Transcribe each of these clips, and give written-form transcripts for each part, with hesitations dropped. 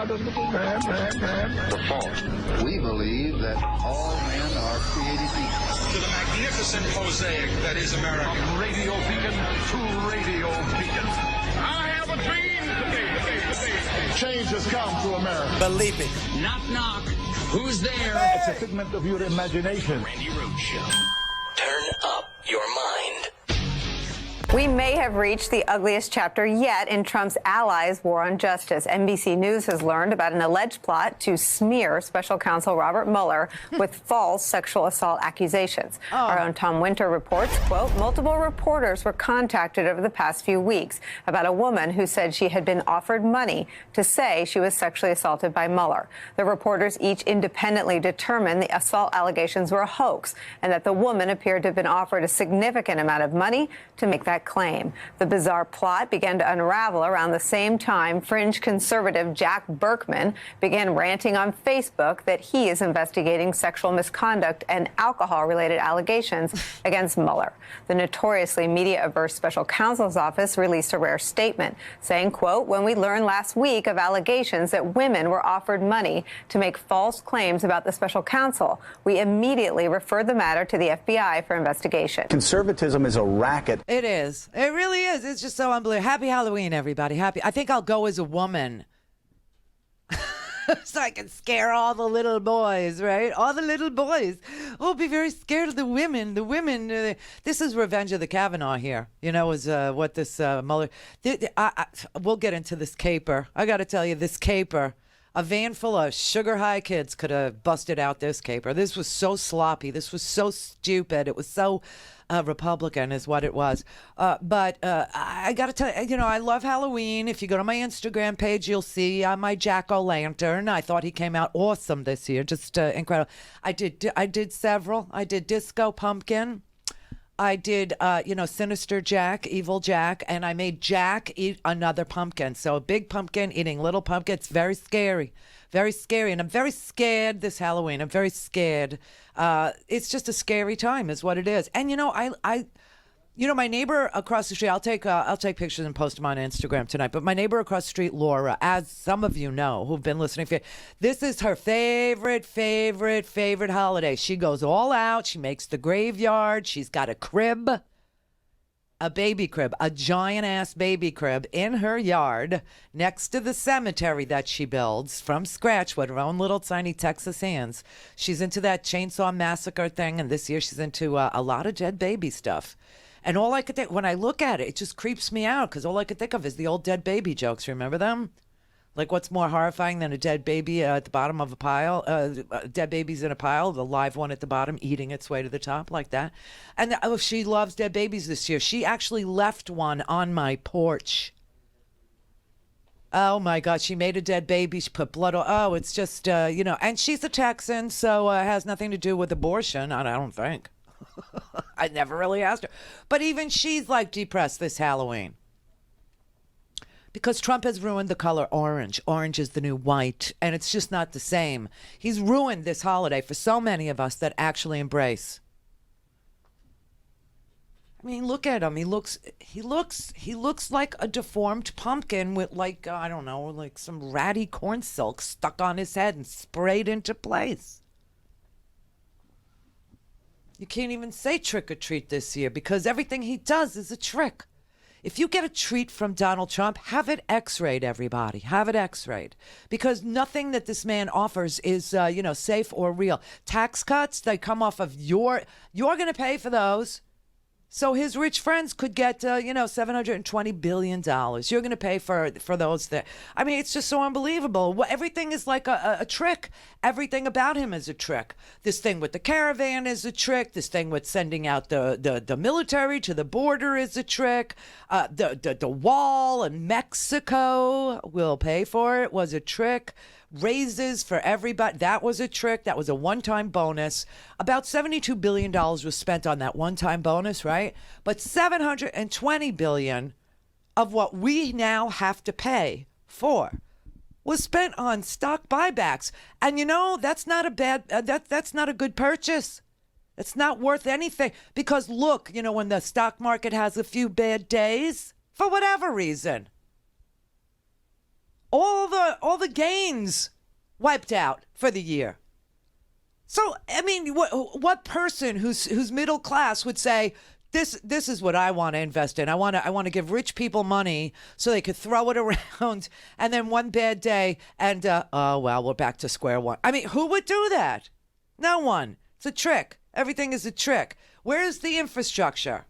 The fault. We believe that all men are created equal. To the magnificent mosaic that is America. From radio beacon to radio beacon. I have a dream today. Change has come to America. Believe it. Knock, knock. Who's there? Hey! It's a figment of your imagination. Randi Rhodes Show. Turn up your mind. We may have reached the ugliest chapter yet in Trump's allies' war on justice. NBC News has learned about an alleged plot to smear special counsel Robert Mueller with false sexual assault accusations. Our own Tom Winter reports, quote, multiple reporters were contacted over the past few weeks about a woman who said she had been offered money to say she was sexually assaulted by Mueller. The reporters each independently determined the assault allegations were a hoax and that the woman appeared to have been offered a significant amount of money to make that claim. The bizarre plot began to unravel around the same time fringe conservative Jack Berkman began ranting on Facebook that he is investigating sexual misconduct and alcohol-related allegations against Mueller. The notoriously media-averse special counsel's office released a rare statement saying, quote, when we learned last week of allegations that women were offered money to make false claims about the special counsel, we immediately referred the matter to the FBI for investigation. Conservatism is a racket. It is. It really is. It's just so unbelievable. Happy Halloween, everybody. I think I'll go as a woman. So I can scare all the little boys, right? All the little boys. Oh, be very scared of the women. The women. This is Revenge of the Kavanaugh here. You know, is what this Mueller. We'll get into this caper. I got to tell you, this caper. A van full of sugar high kids could have busted out this caper. This was so sloppy. This was so stupid. It was so Republican is what it was. But I got to tell you, I love Halloween. If you go to my Instagram page, you'll see my jack-o'-lantern. I thought he came out awesome this year. Just incredible. I did several. I did Disco Pumpkin. I did, Sinister Jack, Evil Jack, and I made Jack eat another pumpkin. So a big pumpkin eating little pumpkin. It's very scary. Very scary. And I'm very scared this Halloween. I'm very scared. It's just a scary time is what it is. And, my neighbor across the street, I'll take pictures and post them on Instagram tonight. But my neighbor across the street, Laura, as some of you know who've been listening, this is her favorite holiday. She goes all out. She makes the graveyard. She's got a crib, a baby crib, a giant ass baby crib in her yard next to the cemetery that she builds from scratch with her own little tiny Texas hands. She's into that Chainsaw Massacre thing. And this year she's into a lot of dead baby stuff. And all I could think, when I look at it, it just creeps me out because all I could think of is the old dead baby jokes. Remember them? Like, what's more horrifying than a dead baby at the bottom of a pile? Dead babies in a pile, the live one at the bottom eating its way to the top like that. And she loves dead babies this year. She actually left one on my porch. Oh, my God. She made a dead baby. She put blood on. Oh, it's just, and she's a Texan, so it has nothing to do with abortion, I don't think. I never really asked her. But even she's like depressed this Halloween. Because Trump has ruined the color orange. Orange is the new white. And it's just not the same. He's ruined this holiday for so many of us that actually embrace. I mean, look at him. He looks like a deformed pumpkin with like some ratty corn silk stuck on his head and sprayed into place. You can't even say trick or treat this year because everything he does is a trick. If you get a treat from Donald Trump, have it x-rayed, everybody. Have it x-rayed. Because nothing that this man offers is, safe or real. Tax cuts, they come off of you're going to pay for those. So his rich friends could get, $720 billion. You're going to pay for those. I mean, it's just so unbelievable. Everything is like a trick. Everything about him is a trick. This thing with the caravan is a trick. This thing with sending out the military to the border is a trick. The wall in Mexico, will pay for it, was a trick. Raises for everybody. That was a trick. That was a one-time bonus. About $72 billion was spent on that one-time bonus, right? But $720 billion of what we now have to pay for was spent on stock buybacks. And that's not a bad, that's not a good purchase. It's not worth anything. Because look, when the stock market has a few bad days, for whatever reason, all the gains wiped out for the year. So, I mean, what person who's middle class would say, this is what I want to invest in. I want to give rich people money so they could throw it around, and then one bad day and oh well, we're back to square one. I mean, who would do that? No one. It's a trick. Everything is a trick. Where's the infrastructure?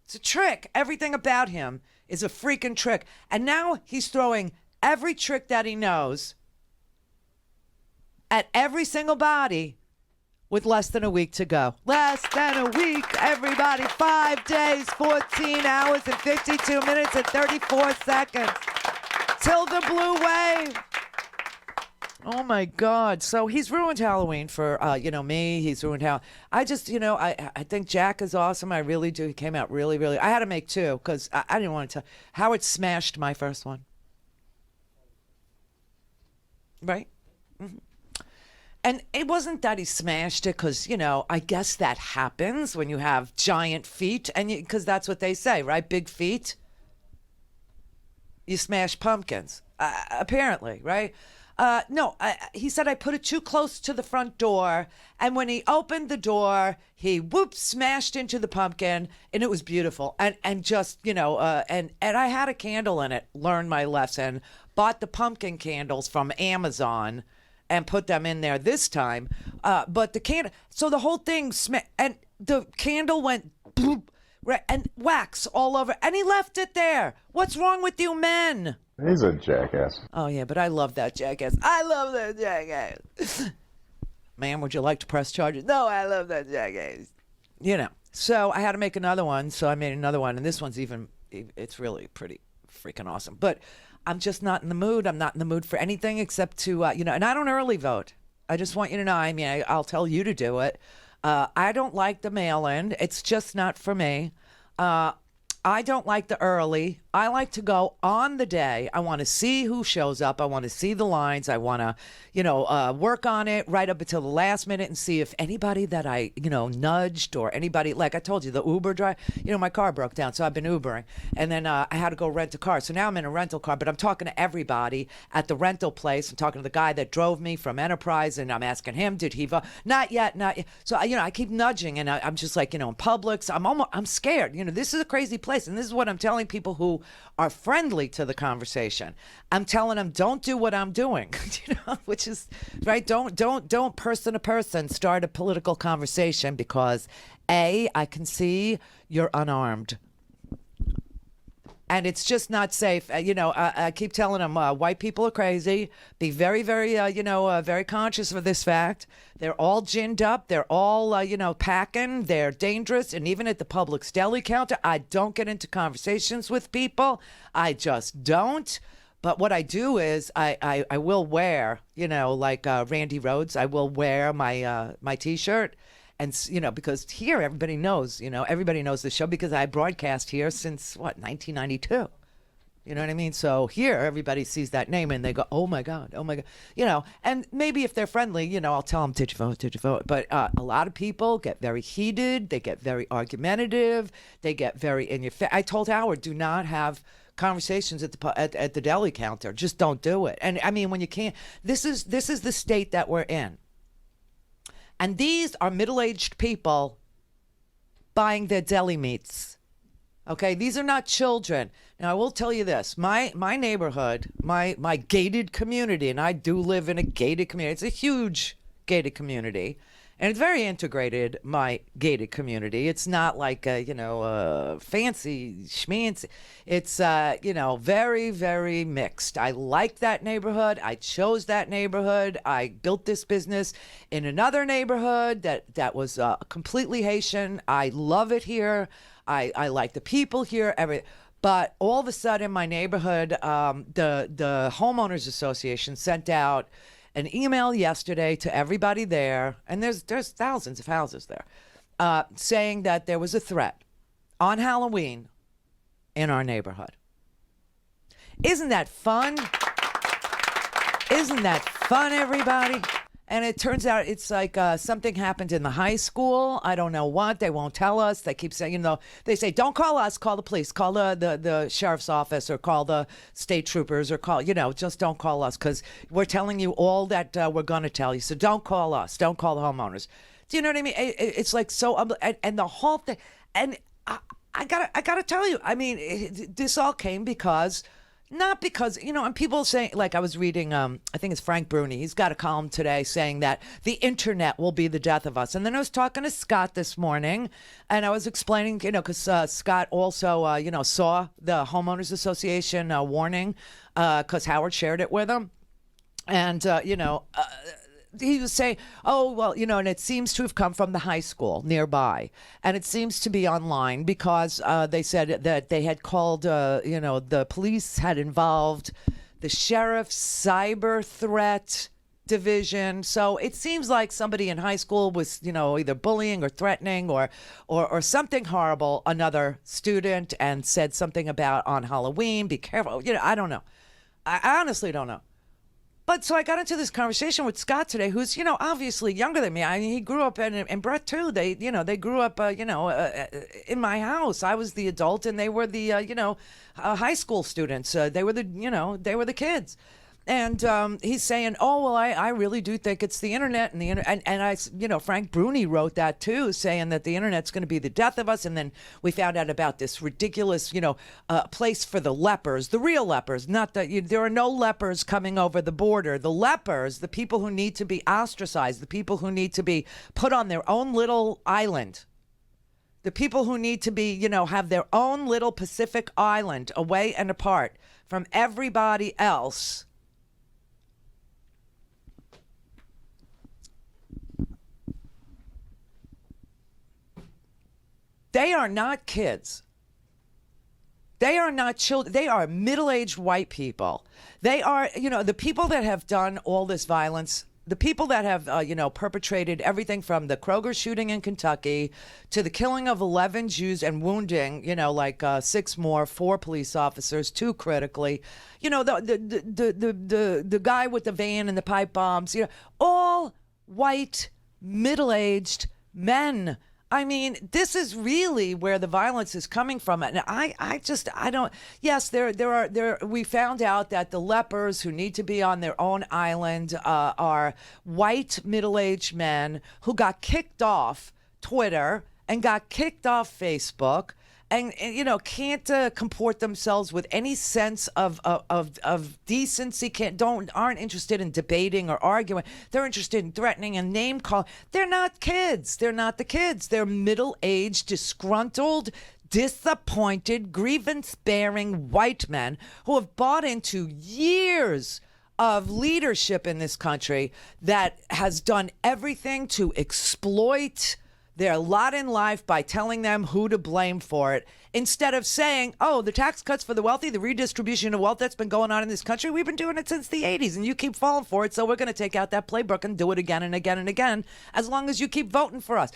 It's a trick. Everything about him is a freaking trick. And now he's throwing every trick that he knows at every single body with less than a week to go. Less than a week, everybody. 5 days, 14 hours, and 52 minutes, and 34 seconds. Till the blue wave. Oh, my God. So he's ruined Halloween for, me. He's ruined Halloween. I just, I think Jack is awesome. I really do. He came out really, really. I had to make two because I didn't want to tell. Howard smashed my first one. Right? Mm-hmm. And it wasn't that he smashed it because, I guess that happens when you have giant feet. And because that's what they say, right? Big feet. You smash pumpkins, apparently, right? No, he said I put it too close to the front door. And when he opened the door, he smashed into the pumpkin. And it was beautiful. And just, and I had a candle in it, learned my lesson, bought the pumpkin candles from Amazon and put them in there this time. But the candle, so the whole thing, and the candle went bloop, right, and wax all over, and he left it there. What's wrong with you men? He's a jackass. Oh, yeah, but I love that jackass. I love that jackass. Ma'am, would you like to press charges? No, I love that jackass. So I had to make another one, so I made another one, and this one's it's really pretty freaking awesome. But I'm just not in the mood. I'm not in the mood for anything except to, and I don't early vote. I just want you to know, I'll tell you to do it. I don't like the mail-in. It's just not for me. I don't like the early. I like to go on the day. I want to see who shows up. I want to see the lines. I want to, work on it right up until the last minute and see if anybody that I, nudged or anybody, like I told you, the Uber driver, my car broke down, so I've been Ubering. And then I had to go rent a car. So now I'm in a rental car, but I'm talking to everybody at the rental place. I'm talking to the guy that drove me from Enterprise, and I'm asking him, did he vote? Not yet. So, I keep nudging, and I'm just like, in Publix, I'm scared. This is a crazy place. And this is what I'm telling people who are friendly to the conversation. I'm telling them, don't do what I'm doing, which is right. Don't person to person start a political conversation because I can see you're unarmed. And it's just not safe. I keep telling them white people are crazy. Be very, very, very conscious of this fact. They're all ginned up. They're all, packing. They're dangerous. And even at the Publix deli counter, I don't get into conversations with people. I just don't. But what I do is I will wear, like Randi Rhodes, I will wear my T-shirt. And, because here everybody knows the show because I broadcast here since, 1992. You know what I mean? So here everybody sees that name and they go, oh, my God. And maybe if they're friendly, I'll tell them, did you vote? But a lot of people get very heated. They get very argumentative. They get very in your face. I told Howard, do not have conversations at the deli counter. Just don't do it. And, when you can't, this is the state that we're in. And these are middle-aged people buying their deli meats. Okay, these are not children. Now, I will tell you this. My neighborhood, my gated community, and I do live in a gated community. It's a huge gated community. And it's very integrated, my gated community. It's not like, fancy schmancy. It's, very, very mixed. I like that neighborhood. I chose that neighborhood. I built this business in another neighborhood that was completely Haitian. I love it here. I like the people here. But all of a sudden, my neighborhood, the homeowners association sent out an email yesterday to everybody there, and there's thousands of houses there, saying that there was a threat on Halloween in our neighborhood. Isn't that fun? Isn't that fun, everybody? And it turns out it's like something happened in the high school. I don't know what. They won't tell us. They keep saying, they say, don't call us, call the police, call the sheriff's office, or call the state troopers, or call, just don't call us, because we're telling you all that we're going to tell you. So don't call us. Don't call the homeowners. Do you know what I mean? It's like so, and the whole thing. And I gotta tell you, I mean, this all came because. Not because, and people saying, like I was reading, I think it's Frank Bruni. He's got a column today saying that the internet will be the death of us. And then I was talking to Scott this morning, and I was explaining, because Scott also, saw the Homeowners Association warning, because Howard shared it with him. And, he was saying, and it seems to have come from the high school nearby. And it seems to be online because they said that they had called, the police had involved the sheriff's cyber threat division. So it seems like somebody in high school was, either bullying or threatening or something horrible, another student, and said something about on Halloween, be careful. I don't know. I honestly don't know. But so I got into this conversation with Scott today, who's, obviously younger than me. I mean, he grew up, and Brett too. They grew up, in my house. I was the adult, and they were the, high school students. They were the kids. And he's saying, I really do think it's the internet, and Frank Bruni wrote that too, saying that the internet's going to be the death of us. And then we found out about this ridiculous, place for the lepers, the real lepers, not that there are no lepers coming over the border. The lepers, the people who need to be ostracized, the people who need to be put on their own little island. The people who need to be, have their own little Pacific island away and apart from everybody else. They are not kids. They are not children. They are middle-aged white people. They are, the people that have done all this violence, the people that have, perpetrated everything from the Kroger shooting in Kentucky to the killing of 11 Jews and wounding, 6 more, 4 police officers, 2 critically, the guy with the van and the pipe bombs, all white, middle-aged men. I mean, this is really where the violence is coming from. And I don't, yes, we found out that the lepers who need to be on their own island are white middle-aged men who got kicked off Twitter and got kicked off Facebook and can't comport themselves with any sense of decency. Aren't interested in debating or arguing. They're interested in threatening and name call. They're not kids. They're not the kids. They're middle-aged, disgruntled, disappointed, grievance-bearing white men who have bought into years of leadership in this country that has done everything to exploit their lot in life by telling them who to blame for it, instead of saying, the tax cuts for the wealthy, the redistribution of wealth that's been going on in this country, we've been doing it since the 80s, and you keep falling for it, so we're going to take out that playbook and do it again and again and again, as long as you keep voting for us.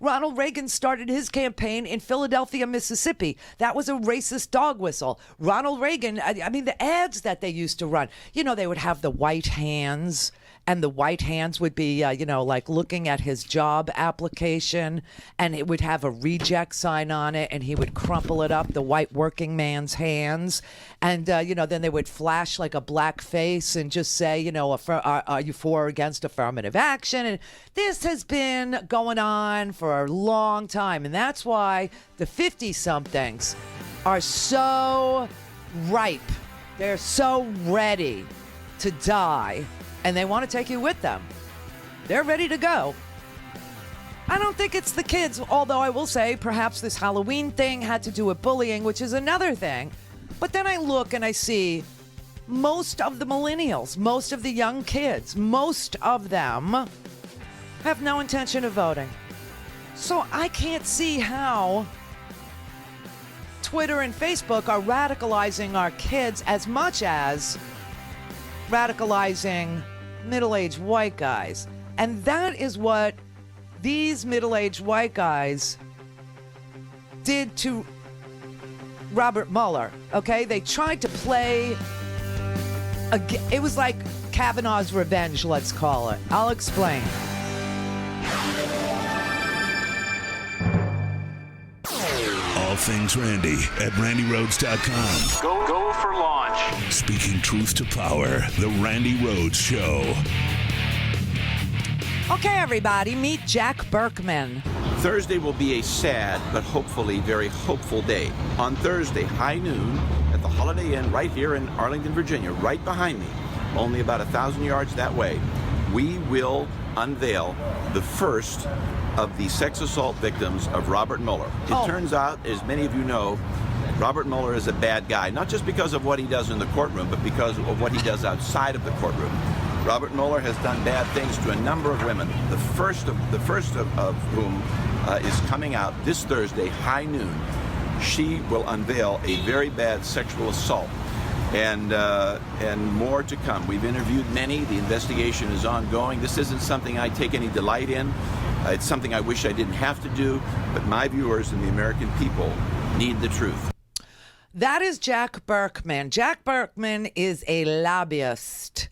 Ronald Reagan started his campaign in Philadelphia, Mississippi. That was a racist dog whistle. Ronald Reagan, I mean, the ads that they used to run, they would have the white hands, and the white hands would be, like looking at his job application, and it would have a reject sign on it, and he would crumple it up, the white working man's hands. And, then they would flash like a black face and just say, are you for or against affirmative action? And this has been going on for a long time. And that's why the 50-somethings are so ripe. They're so ready to die. And they want to take you with them. They're ready to go. I don't think it's the kids, although I will say perhaps this Halloween thing had to do with bullying, which is another thing. But then I look and I see most of the millennials, most of the young kids, most of them have no intention of voting. So I can't see how Twitter and Facebook are radicalizing our kids as much as radicalizing middle-aged white guys. And that is what these middle-aged white guys did to Robert Mueller, okay? They tried to play, it was like Kavanaugh's revenge, let's call it. I'll explain. All things Randi at RandiRhodes.com. Go for launch. Speaking truth to power, the Randi Rhodes Show. Okay, everybody, meet Jack Berkman. Thursday will be a sad but hopefully very hopeful day. On Thursday, high noon, at the Holiday Inn right here in Arlington, Virginia, right behind me, only about 1,000 yards that way, we will unveil the first of the sex assault victims of Robert Mueller. It turns out, as many of you know, Robert Mueller is a bad guy, not just because of what he does in the courtroom, but because of what he does outside of the courtroom. Robert Mueller has done bad things to a number of women, the first of whom is coming out this Thursday, high noon. She will unveil a very bad sexual assault, and more to come. We've interviewed many. The investigation is ongoing. This isn't something I take any delight in. It's something I wish I didn't have to do, but my viewers and the American people need the truth. That is Jack Berkman. Jack Berkman is a lobbyist.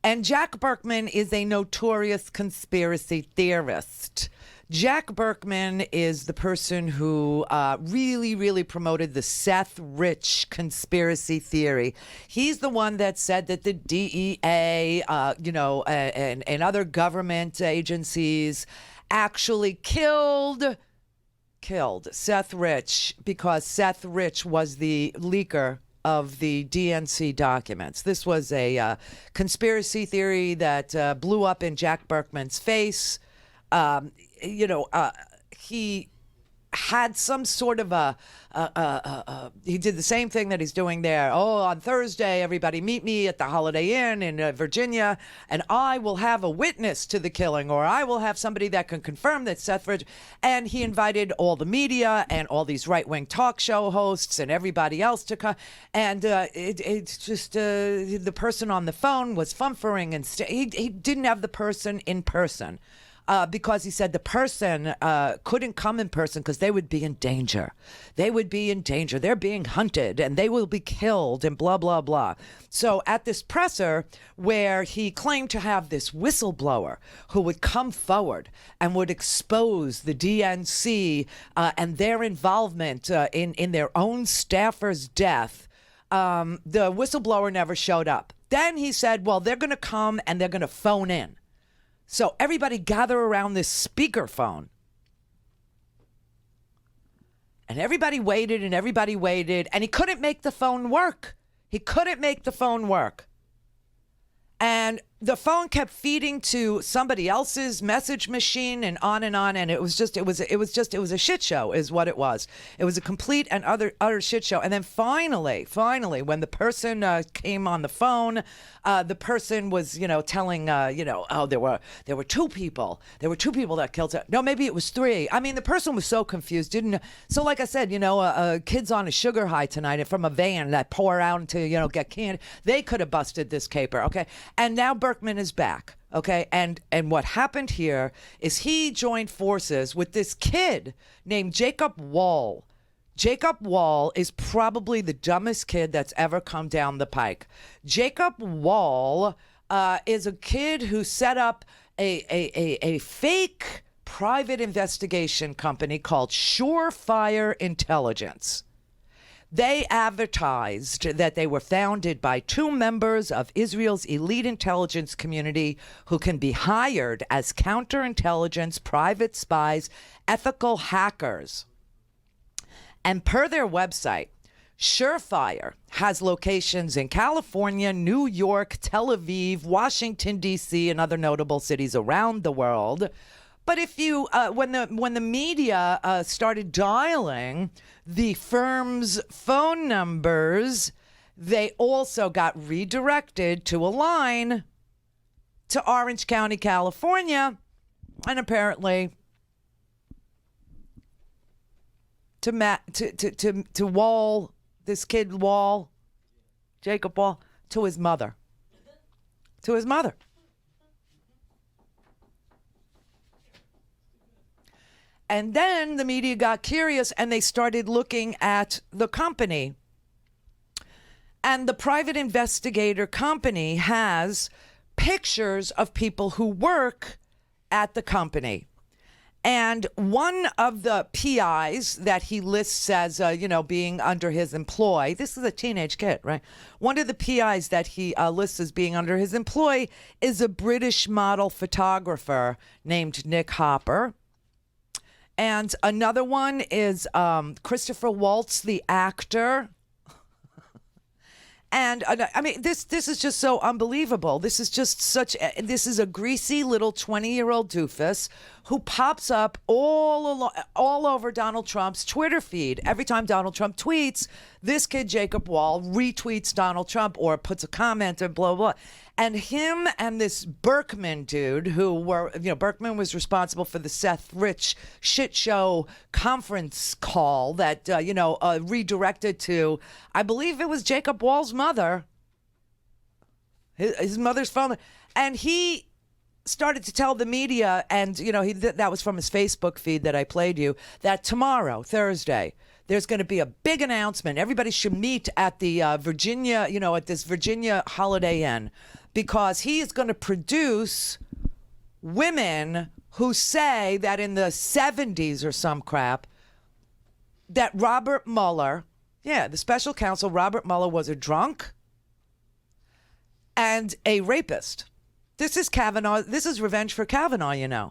And Jack Berkman is a notorious conspiracy theorist. Jack Berkman is the person who really, really promoted the Seth Rich conspiracy theory. He's the one that said that the DEA, and other government agencies actually killed Seth Rich because Seth Rich was the leaker of the DNC documents. This was a conspiracy theory that blew up in Jack Berkman's face. He had some sort of he did the same thing that he's doing there. Oh, on Thursday, everybody meet me at the Holiday Inn in Virginia, and I will have a witness to the killing, or I will have somebody that can confirm that Seth Rich. And he invited all the media and all these right-wing talk show hosts and everybody else to come. And it's just the person on the phone was fumfering, and he didn't have the person in person. Because he said the person couldn't come in person because they would be in danger. They would be in danger. They're being hunted and they will be killed and blah, blah, blah. So at this presser where he claimed to have this whistleblower who would come forward and would expose the DNC and their involvement in their own staffer's death, the whistleblower never showed up. Then he said, well, they're going to come and they're going to phone in. So everybody gather around this speakerphone. And everybody waited and everybody waited. And he couldn't make the phone work. He couldn't make the phone work. And the phone kept feeding to somebody else's message machine and on, and it was a shit show is what it was. It was a complete and utter shit show. And then finally, when the person came on the phone, the person was, telling, there were two people. There were two people that killed her. No, maybe it was three. I mean, the person was so confused, so like I said, kids on a sugar high tonight from a van that pour out to, get candy. They could have busted this caper, okay? And now Berkman is back, okay? And what happened here is he joined forces with this kid named Jacob Wall. Jacob Wall is probably the dumbest kid that's ever come down the pike. Jacob Wall is a kid who set up a fake private investigation company called Surefire Intelligence. They advertised that they were founded by two members of Israel's elite intelligence community who can be hired as counterintelligence, private spies, ethical hackers. And per their website, Surefire has locations in California, New York, Tel Aviv, Washington, D.C., and other notable cities around the world. But if you, when the media started dialing the firm's phone numbers, they also got redirected to a line to Orange County, California, and apparently to Wall, this kid Wall, Jacob Wall, to his mother. To his mother. And then the media got curious and they started looking at the company. And the private investigator company has pictures of people who work at the company. And one of the PIs that he lists as, being under his employ, this is a teenage kid, right? One of the PIs that he lists as being under his employ is a British model photographer named Nick Hopper. And another one is Christopher Waltz, the actor. And I mean, this is just so unbelievable. This is just this is a greasy little 20-year-old doofus who pops up all over Donald Trump's Twitter feed. Every time Donald Trump tweets, this kid, Jacob Wall, retweets Donald Trump or puts a comment or blah, blah. And him and this Berkman dude Berkman was responsible for the Seth Rich shit show conference call that, redirected to, I believe it was Jacob Wall's mother, his mother's phone. And he started to tell the media, and, that was from his Facebook feed that I played you, that tomorrow, Thursday, there's going to be a big announcement. Everybody should meet at the Virginia, at this Virginia Holiday Inn, because he is going to produce women who say that in the 70s or some crap, that Robert Mueller, the special counsel Robert Mueller, was a drunk and a rapist. This is Kavanaugh. This is revenge for Kavanaugh,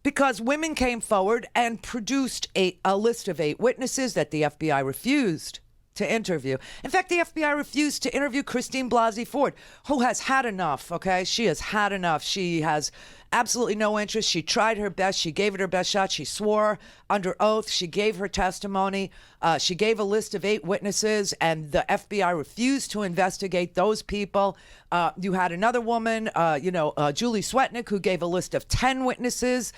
Because women came forward and produced a list of 8 witnesses that the FBI refused to interview. In fact, the FBI refused to interview Christine Blasey Ford, who has had enough, okay? She has had enough. She has absolutely no interest. She tried her best. She gave it her best shot. She swore under oath. She gave her testimony. She gave a list of 8 witnesses, and the FBI refused to investigate those people. You had another woman, Julie Swetnick, who gave a list of 10 witnesses.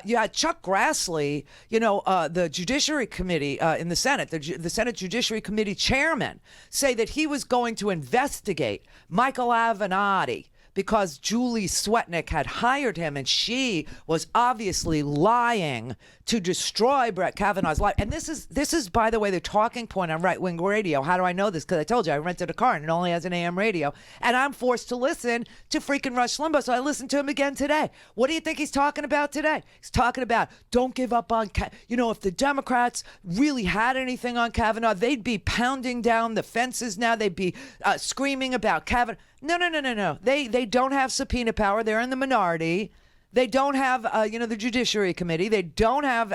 You had Chuck Grassley, the Judiciary Committee in the Senate, the Senate Judiciary Committee chairman, say that he was going to investigate Michael Avenatti because Julie Swetnick had hired him, and she was obviously lying to destroy Brett Kavanaugh's life. And this is, by the way, the talking point on right-wing radio. How do I know this? Because I told you I rented a car and it only has an AM radio, and I'm forced to listen to freaking Rush Limbaugh. So I listened to him again today. What do you think he's talking about today? He's talking about don't give up on, if the Democrats really had anything on Kavanaugh, they'd be pounding down the fences now. They'd be screaming about Kavanaugh. No. They don't have subpoena power. They're in the minority. They don't have, the Judiciary Committee. They don't have,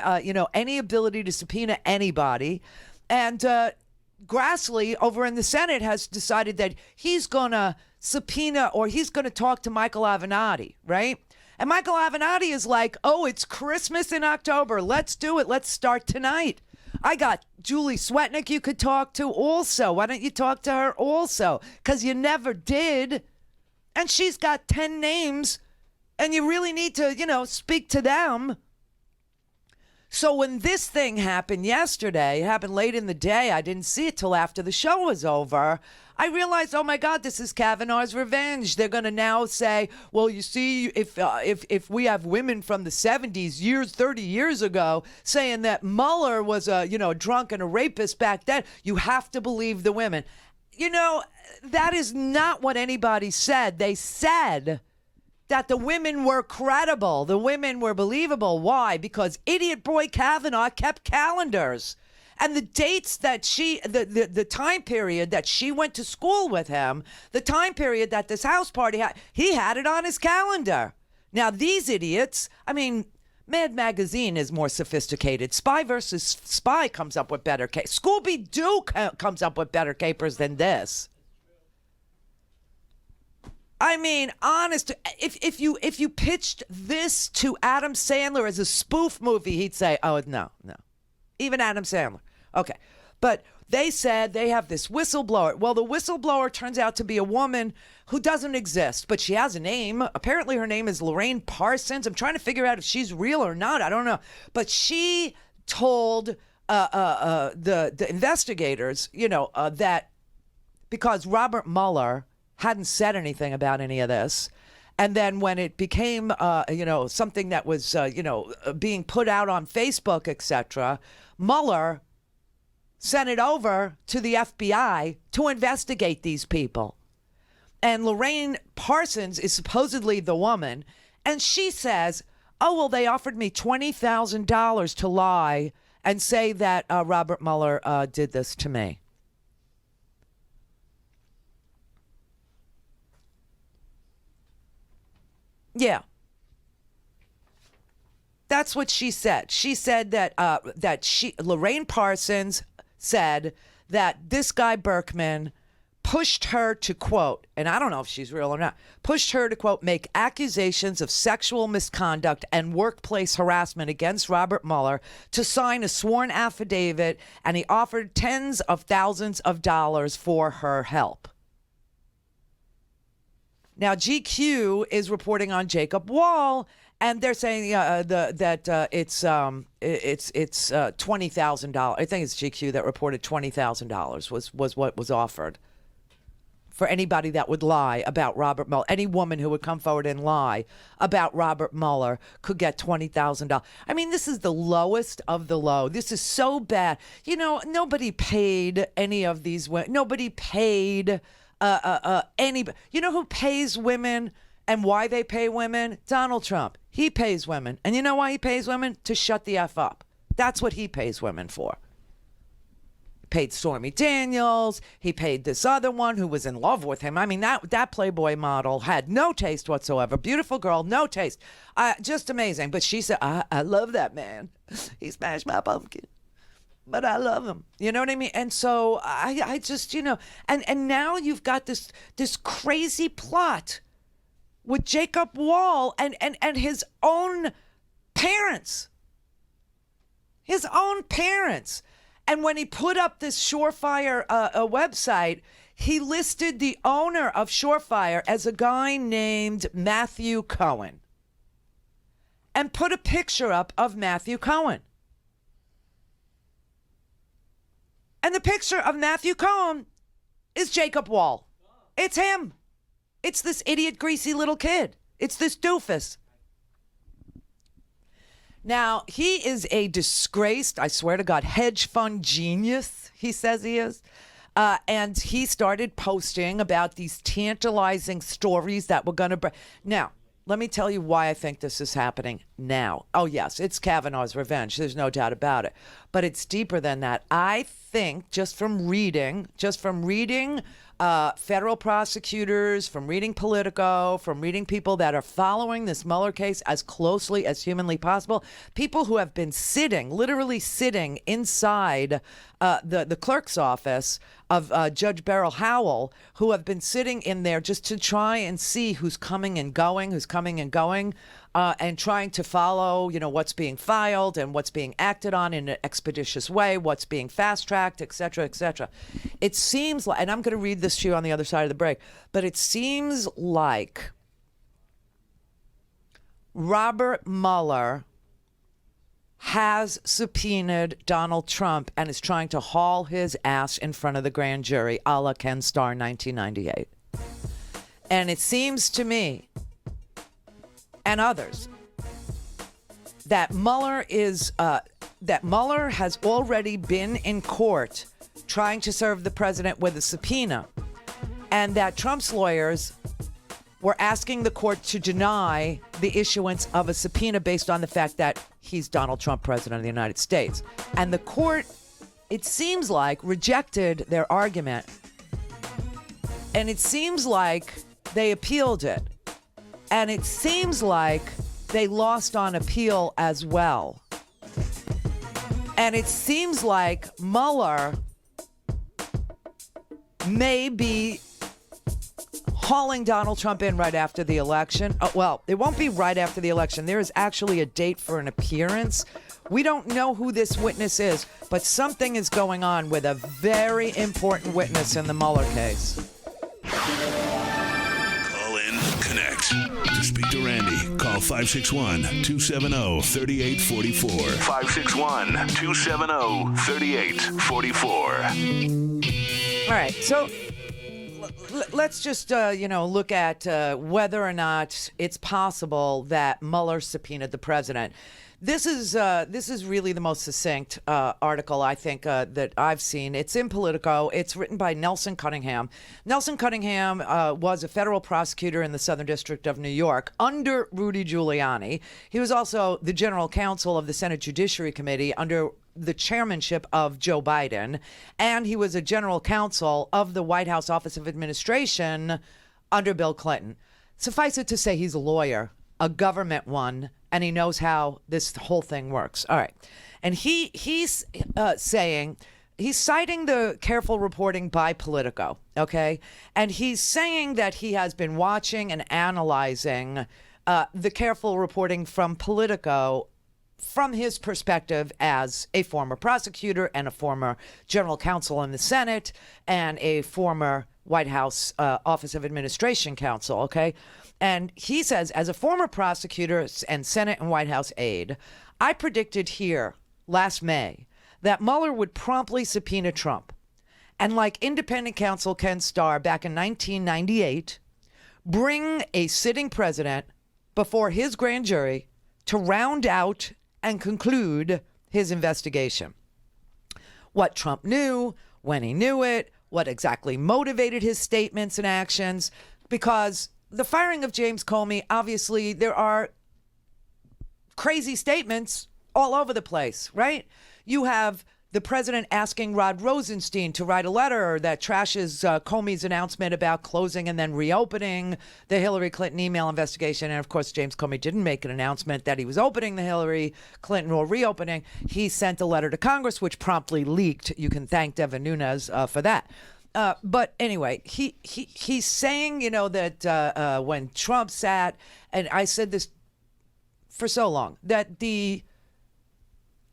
any ability to subpoena anybody. And Grassley over in the Senate has decided that he's going to subpoena, or he's going to talk to Michael Avenatti, right? And Michael Avenatti is like, oh, it's Christmas in October. Let's do it. Let's start tonight. I got Julie Swetnick you could talk to also. Why don't you talk to her also? Because you never did. And she's got 10 names, and you really need to, speak to them. So when this thing happened yesterday, it happened late in the day, I didn't see it till after the show was over, I realized, oh my God, this is Kavanaugh's revenge. They're going to now say, well, you see, if we have women from the 70s, 30 years ago, saying that Mueller was a drunk and a rapist back then, you have to believe the women. That is not what anybody said. They said that the women were credible. The women were believable. Why? Because idiot boy Kavanaugh kept calendars. And the dates that the time period that she went to school with him, the time period that this house party had, he had it on his calendar. Now, these idiots, Mad Magazine is more sophisticated. Spy versus Spy comes up with better capers. Scooby-Doo comes up with better capers than this. Honest, if you pitched this to Adam Sandler as a spoof movie, he'd say, oh, no. Even Adam Sandler. Okay. But they said they have this whistleblower. Well, the whistleblower turns out to be a woman who doesn't exist, but she has a name. Apparently her name is Lorraine Parsons. I'm trying to figure out if she's real or not. I don't know. But she told the investigators, that because Robert Mueller hadn't said anything about any of this, and then when it became, something that was, being put out on Facebook, etc., Mueller sent it over to the FBI to investigate these people. And Lorraine Parsons is supposedly the woman. And she says, oh, well, they offered me $20,000 to lie and say that Robert Mueller did this to me. Yeah. That's what she said. She said that Lorraine Parsons said that this guy Berkman pushed her to, quote, and I don't know if she's real or not, pushed her to, quote, make accusations of sexual misconduct and workplace harassment against Robert Mueller, to sign a sworn affidavit, and he offered tens of thousands of dollars for her help. Now, GQ is reporting on Jacob Wall, and they're saying that it's $20,000. I think it's GQ that reported $20,000 was what was offered for anybody that would lie about Robert Mueller. Any woman who would come forward and lie about Robert Mueller could get $20,000. I mean, this is the lowest of the low. This is so bad. You know, nobody paid any of these women. Nobody paid anybody. You know who pays women and why they pay women? Donald Trump. He pays women. And you know why he pays women? To shut the F up. That's what he pays women for. He paid Stormy Daniels. He paid this other one who was in love with him. I mean, that Playboy model had no taste whatsoever. Beautiful girl, no taste. Just amazing. But she said, I love that man. He smashed my pumpkin. But I love him. You know what I mean? And so I just, you know, and now you've got this crazy plot with Jacob Wall and his own parents. His own parents. And when he put up this Surefire website, he listed the owner of Surefire as a guy named Matthew Cohen. And put a picture up of Matthew Cohen. And the picture of Matthew Cohen is Jacob Wall. It's him. It's this idiot, greasy little kid. It's this doofus. Now, he is a disgraced, I swear to God, hedge fund genius, he says he is. And he started posting about these tantalizing stories that were going to break. Now, let me tell you why I think this is happening now. Oh, yes, it's Kavanaugh's revenge. There's no doubt about it. But it's deeper than that. I think just from reading federal prosecutors, from reading Politico, from reading people that are following this Mueller case as closely as humanly possible, people who have been literally sitting inside the clerk's office of Judge Beryl Howell, who have been sitting in there just to try and see who's coming and going, and trying to follow, you know, what's being filed and what's being acted on in an expeditious way, what's being fast-tracked, et cetera, et cetera. It seems like, and I'm going to read this to you on the other side of the break, but it seems like Robert Mueller has subpoenaed Donald Trump and is trying to haul his ass in front of the grand jury, a la Ken Starr 1998. And it seems to me and others that Mueller has already been in court trying to serve the president with a subpoena, and that Trump's lawyers were asking the court to deny the issuance of a subpoena based on the fact that he's Donald Trump, president of the United States. And the court, it seems like, rejected their argument, and it seems like they appealed it. And it seems like they lost on appeal as well. And it seems like Mueller may be hauling Donald Trump in right after the election. Well, it won't be right after the election. There is actually a date for an appearance. We don't know who this witness is, but something is going on with a very important witness in the Mueller case. Connect. To speak to Randy, call 561-270-3844. 561-270-3844. All right, so let's just, look at whether or not it's possible that Mueller subpoenaed the president. This is really the most succinct article I think that I've seen. It's in Politico. It's written by Nelson Cunningham. Nelson Cunningham was a federal prosecutor in the Southern District of New York under Rudy Giuliani. He was also the general counsel of the Senate Judiciary Committee under the chairmanship of Joe Biden, and he was a general counsel of the White House Office of Administration under Bill Clinton. Suffice it to say, he's a lawyer, a government one, and he knows how this whole thing works. All right. And he's saying, he's citing the careful reporting by Politico, okay? And he's saying that he has been watching and analyzing the careful reporting from Politico from his perspective as a former prosecutor and a former general counsel in the Senate and a former White House Office of Administration counsel, okay? And he says, as a former prosecutor and Senate and White House aide, I predicted here last May that Mueller would promptly subpoena Trump. And like independent counsel Ken Starr back in 1998, bring a sitting president before his grand jury to round out and conclude his investigation. What Trump knew, when he knew it, what exactly motivated his statements and actions, because the firing of James Comey, obviously, there are crazy statements all over the place, right? You have the president asking Rod Rosenstein to write a letter that trashes Comey's announcement about closing and then reopening the Hillary Clinton email investigation. And of course, James Comey didn't make an announcement that he was opening the Hillary Clinton or reopening. He sent a letter to Congress, which promptly leaked. You can thank Devin Nunes for that. But anyway, he's saying, you know, that when Trump sat, and I said this for so long, that the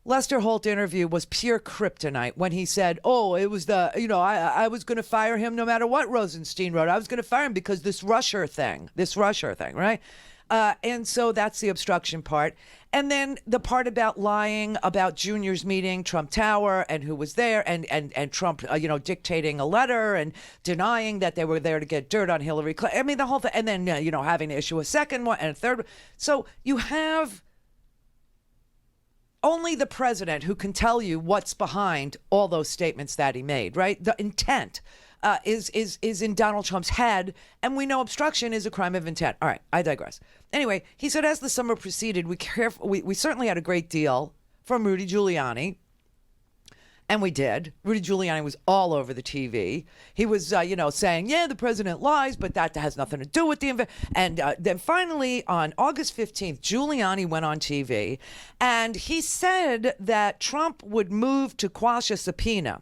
Lester Holt interview was pure kryptonite when he said, oh, it was I was going to fire him no matter what Rosenstein wrote. I was going to fire him because this Russia thing, right? And so that's the obstruction part. And then the part about lying about Junior's meeting Trump Tower and who was there and Trump, dictating a letter and denying that they were there to get dirt on Hillary Clinton. I mean, the whole thing. And then, having to issue a second one and a third one. So you have only the president who can tell you what's behind all those statements that he made, right? The intent is in Donald Trump's head, and we know obstruction is a crime of intent. All right, I digress. Anyway, he said as the summer proceeded, we certainly had a great deal from Rudy Giuliani, and we did. Rudy Giuliani was all over the TV. He was, saying, yeah, the president lies, but that has nothing to do with the And then finally, on August 15th, Giuliani went on TV, and he said that Trump would move to quash a subpoena.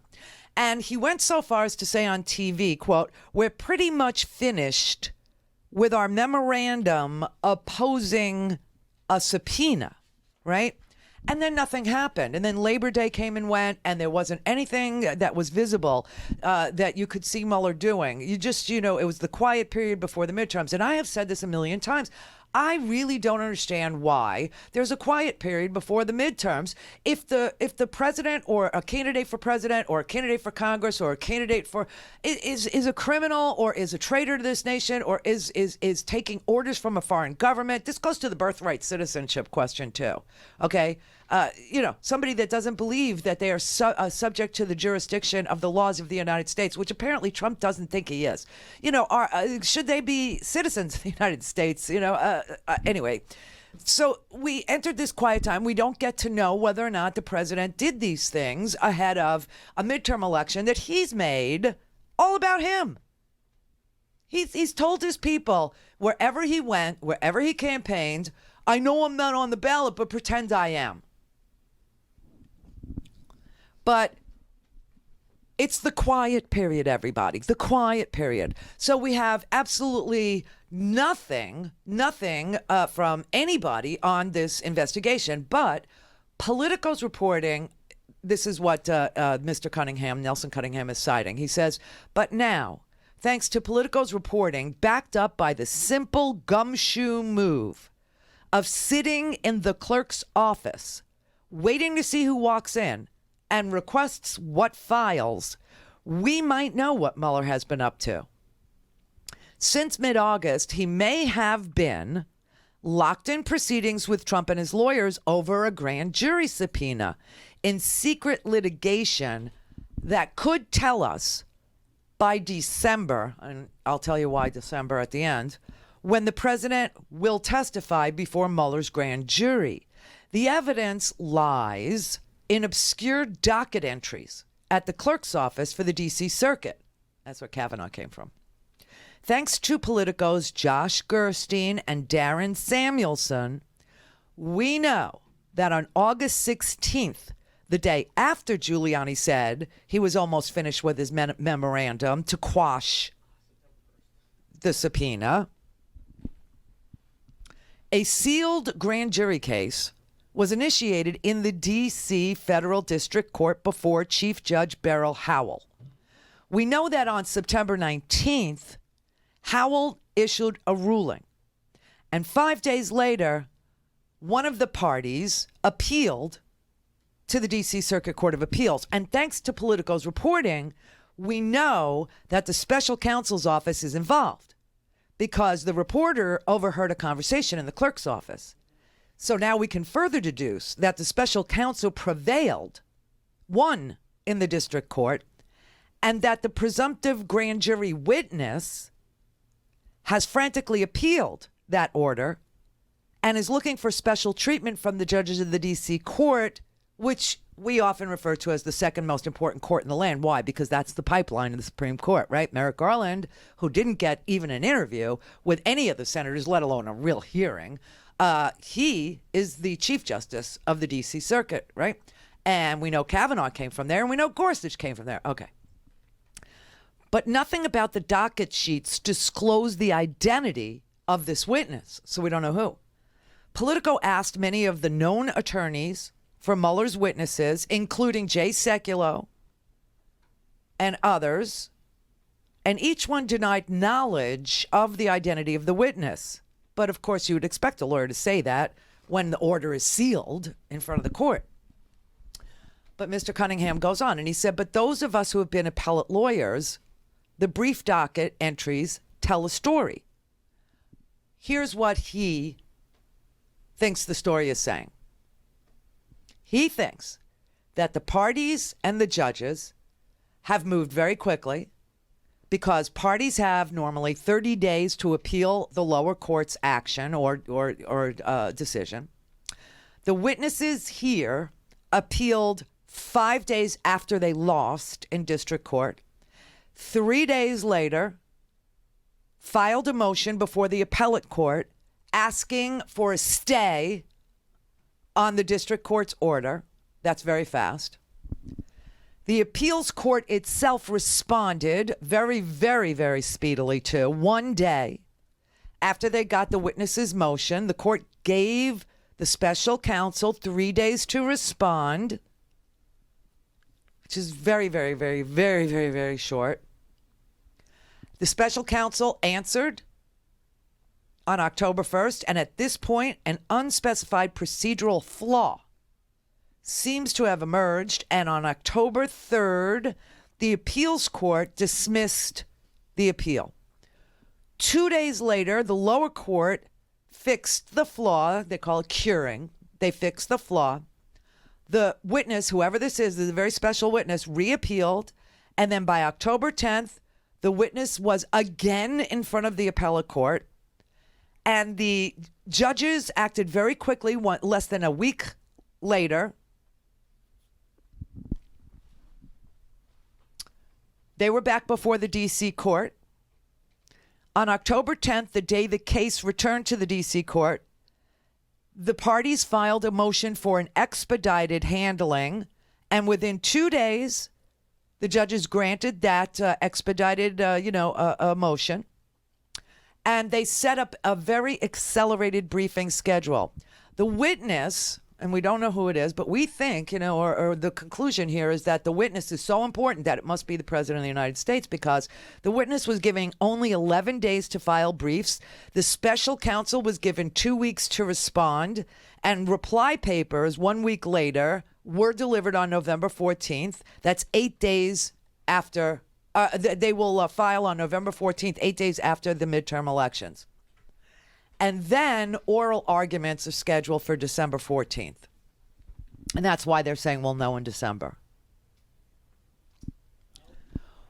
And he went so far as to say on TV, quote, we're pretty much finished with our memorandum opposing a subpoena, right? And then nothing happened. And then Labor Day came and went, and there wasn't anything that was visible that you could see Mueller doing. You just, it was the quiet period before the midterms. And I have said this a million times. I really don't understand why there's a quiet period before the midterms. If the president or a candidate for president or a candidate for Congress or a candidate for is a criminal or is a traitor to this nation or is taking orders from a foreign government, this goes to the birthright citizenship question too. Okay. Somebody that doesn't believe that they are subject to the jurisdiction of the laws of the United States, which apparently Trump doesn't think he is. Should they be citizens of the United States? Anyway, so we entered this quiet time. We don't get to know whether or not the president did these things ahead of a midterm election that he's made all about him. He's told his people wherever he went, wherever he campaigned, I know I'm not on the ballot, but pretend I am. But it's the quiet period, everybody. The quiet period. So we have absolutely nothing from anybody on this investigation. But Politico's reporting, this is what Mr. Cunningham, Nelson Cunningham, is citing. He says, but now, thanks to Politico's reporting, backed up by the simple gumshoe move of sitting in the clerk's office, waiting to see who walks in and requests what files, we might know what Mueller has been up to. Since mid-August, he may have been locked in proceedings with Trump and his lawyers over a grand jury subpoena in secret litigation that could tell us by December, and I'll tell you why December at the end, when the president will testify before Mueller's grand jury. The evidence lies in obscure docket entries at the clerk's office for the D.C. Circuit. That's where Kavanaugh came from. Thanks to Politico's Josh Gerstein and Darren Samuelson, we know that on August 16th, the day after Giuliani said he was almost finished with his memorandum to quash the subpoena, a sealed grand jury case was initiated in the D.C. Federal District Court before Chief Judge Beryl Howell. We know that on September 19th, Howell issued a ruling, and 5 days later, one of the parties appealed to the D.C. Circuit Court of Appeals. And thanks to Politico's reporting, we know that the special counsel's office is involved because the reporter overheard a conversation in the clerk's office. So now we can further deduce that the special counsel prevailed, won in the district court, and that the presumptive grand jury witness has frantically appealed that order and is looking for special treatment from the judges of the D.C. court, which we often refer to as the second most important court in the land. Why? Because that's the pipeline of the Supreme Court, right? Merrick Garland, who didn't get even an interview with any of the senators, let alone a real hearing, he is the Chief Justice of the D.C. Circuit, right? And we know Kavanaugh came from there, and we know Gorsuch came from there. Okay. But nothing about the docket sheets disclose the identity of this witness, so we don't know who. Politico asked many of the known attorneys for Mueller's witnesses, including Jay Sekulow and others, and each one denied knowledge of the identity of the witness. But of course, you would expect a lawyer to say that when the order is sealed in front of the court. But Mr. Cunningham goes on, and he said, but those of us who have been appellate lawyers, the brief docket entries tell a story. Here's what he thinks the story is saying. He thinks that the parties and the judges have moved very quickly because parties have normally 30 days to appeal the lower court's action or decision. The witnesses here appealed 5 days after they lost in district court. 3 days later, filed a motion before the appellate court asking for a stay on the district court's order. That's very fast. The appeals court itself responded very, very, very speedily too. 1 day after they got the witness's motion, the court gave the special counsel 3 days to respond, which is very, very, very, very, very, very short. The special counsel answered on October 1st, and at this point, an unspecified procedural flaw seems to have emerged, and on October 3rd, the appeals court dismissed the appeal. 2 days later, the lower court fixed the flaw. They call it curing. They fixed the flaw. The witness, whoever this is a very special witness, reappealed, and then by October 10th, the witness was again in front of the appellate court, and the judges acted very quickly. Less than a week later, they were back before the D.C. court. On October 10th, the day the case returned to the D.C. court, the parties filed a motion for an expedited handling, and within 2 days, the judges granted that expedited, motion, and they set up a very accelerated briefing schedule. The witness, and we don't know who it is, but we think, or the conclusion here is that the witness is so important that it must be the President of the United States, because the witness was giving only 11 days to file briefs. The special counsel was given 2 weeks to respond, and reply papers 1 week later were delivered on November 14th. That's 8 days after. They will file on November 14th, 8 days after the midterm elections. And then oral arguments are scheduled for December 14th. And that's why they're saying we'll know in December.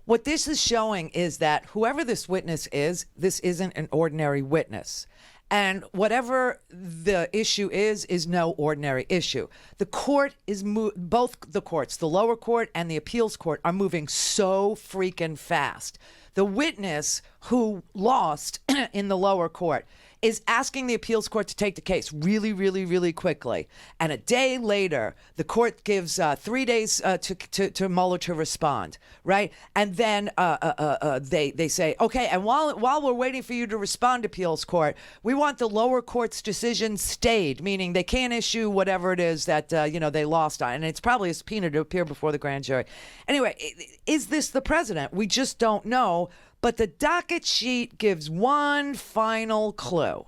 What this is showing is that whoever this witness is, this isn't an ordinary witness. And whatever the issue is no ordinary issue. The court is both the courts, the lower court and the appeals court, are moving so freaking fast. The witness who lost in the lower court is asking the appeals court to take the case really, really, really quickly. And a day later, the court gives 3 days to Mueller to respond, right? And then they say, okay, and while we're waiting for you to respond, appeals court, we want the lower court's decision stayed, meaning they can't issue whatever it is that they lost on. And it's probably a subpoena to appear before the grand jury. Anyway, is this the president? We just don't know. But the docket sheet gives one final clue.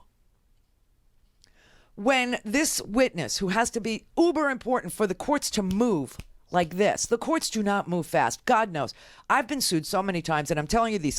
When this witness, who has to be uber important for the courts to move like this, the courts do not move fast. God knows. I've been sued so many times, and I'm telling you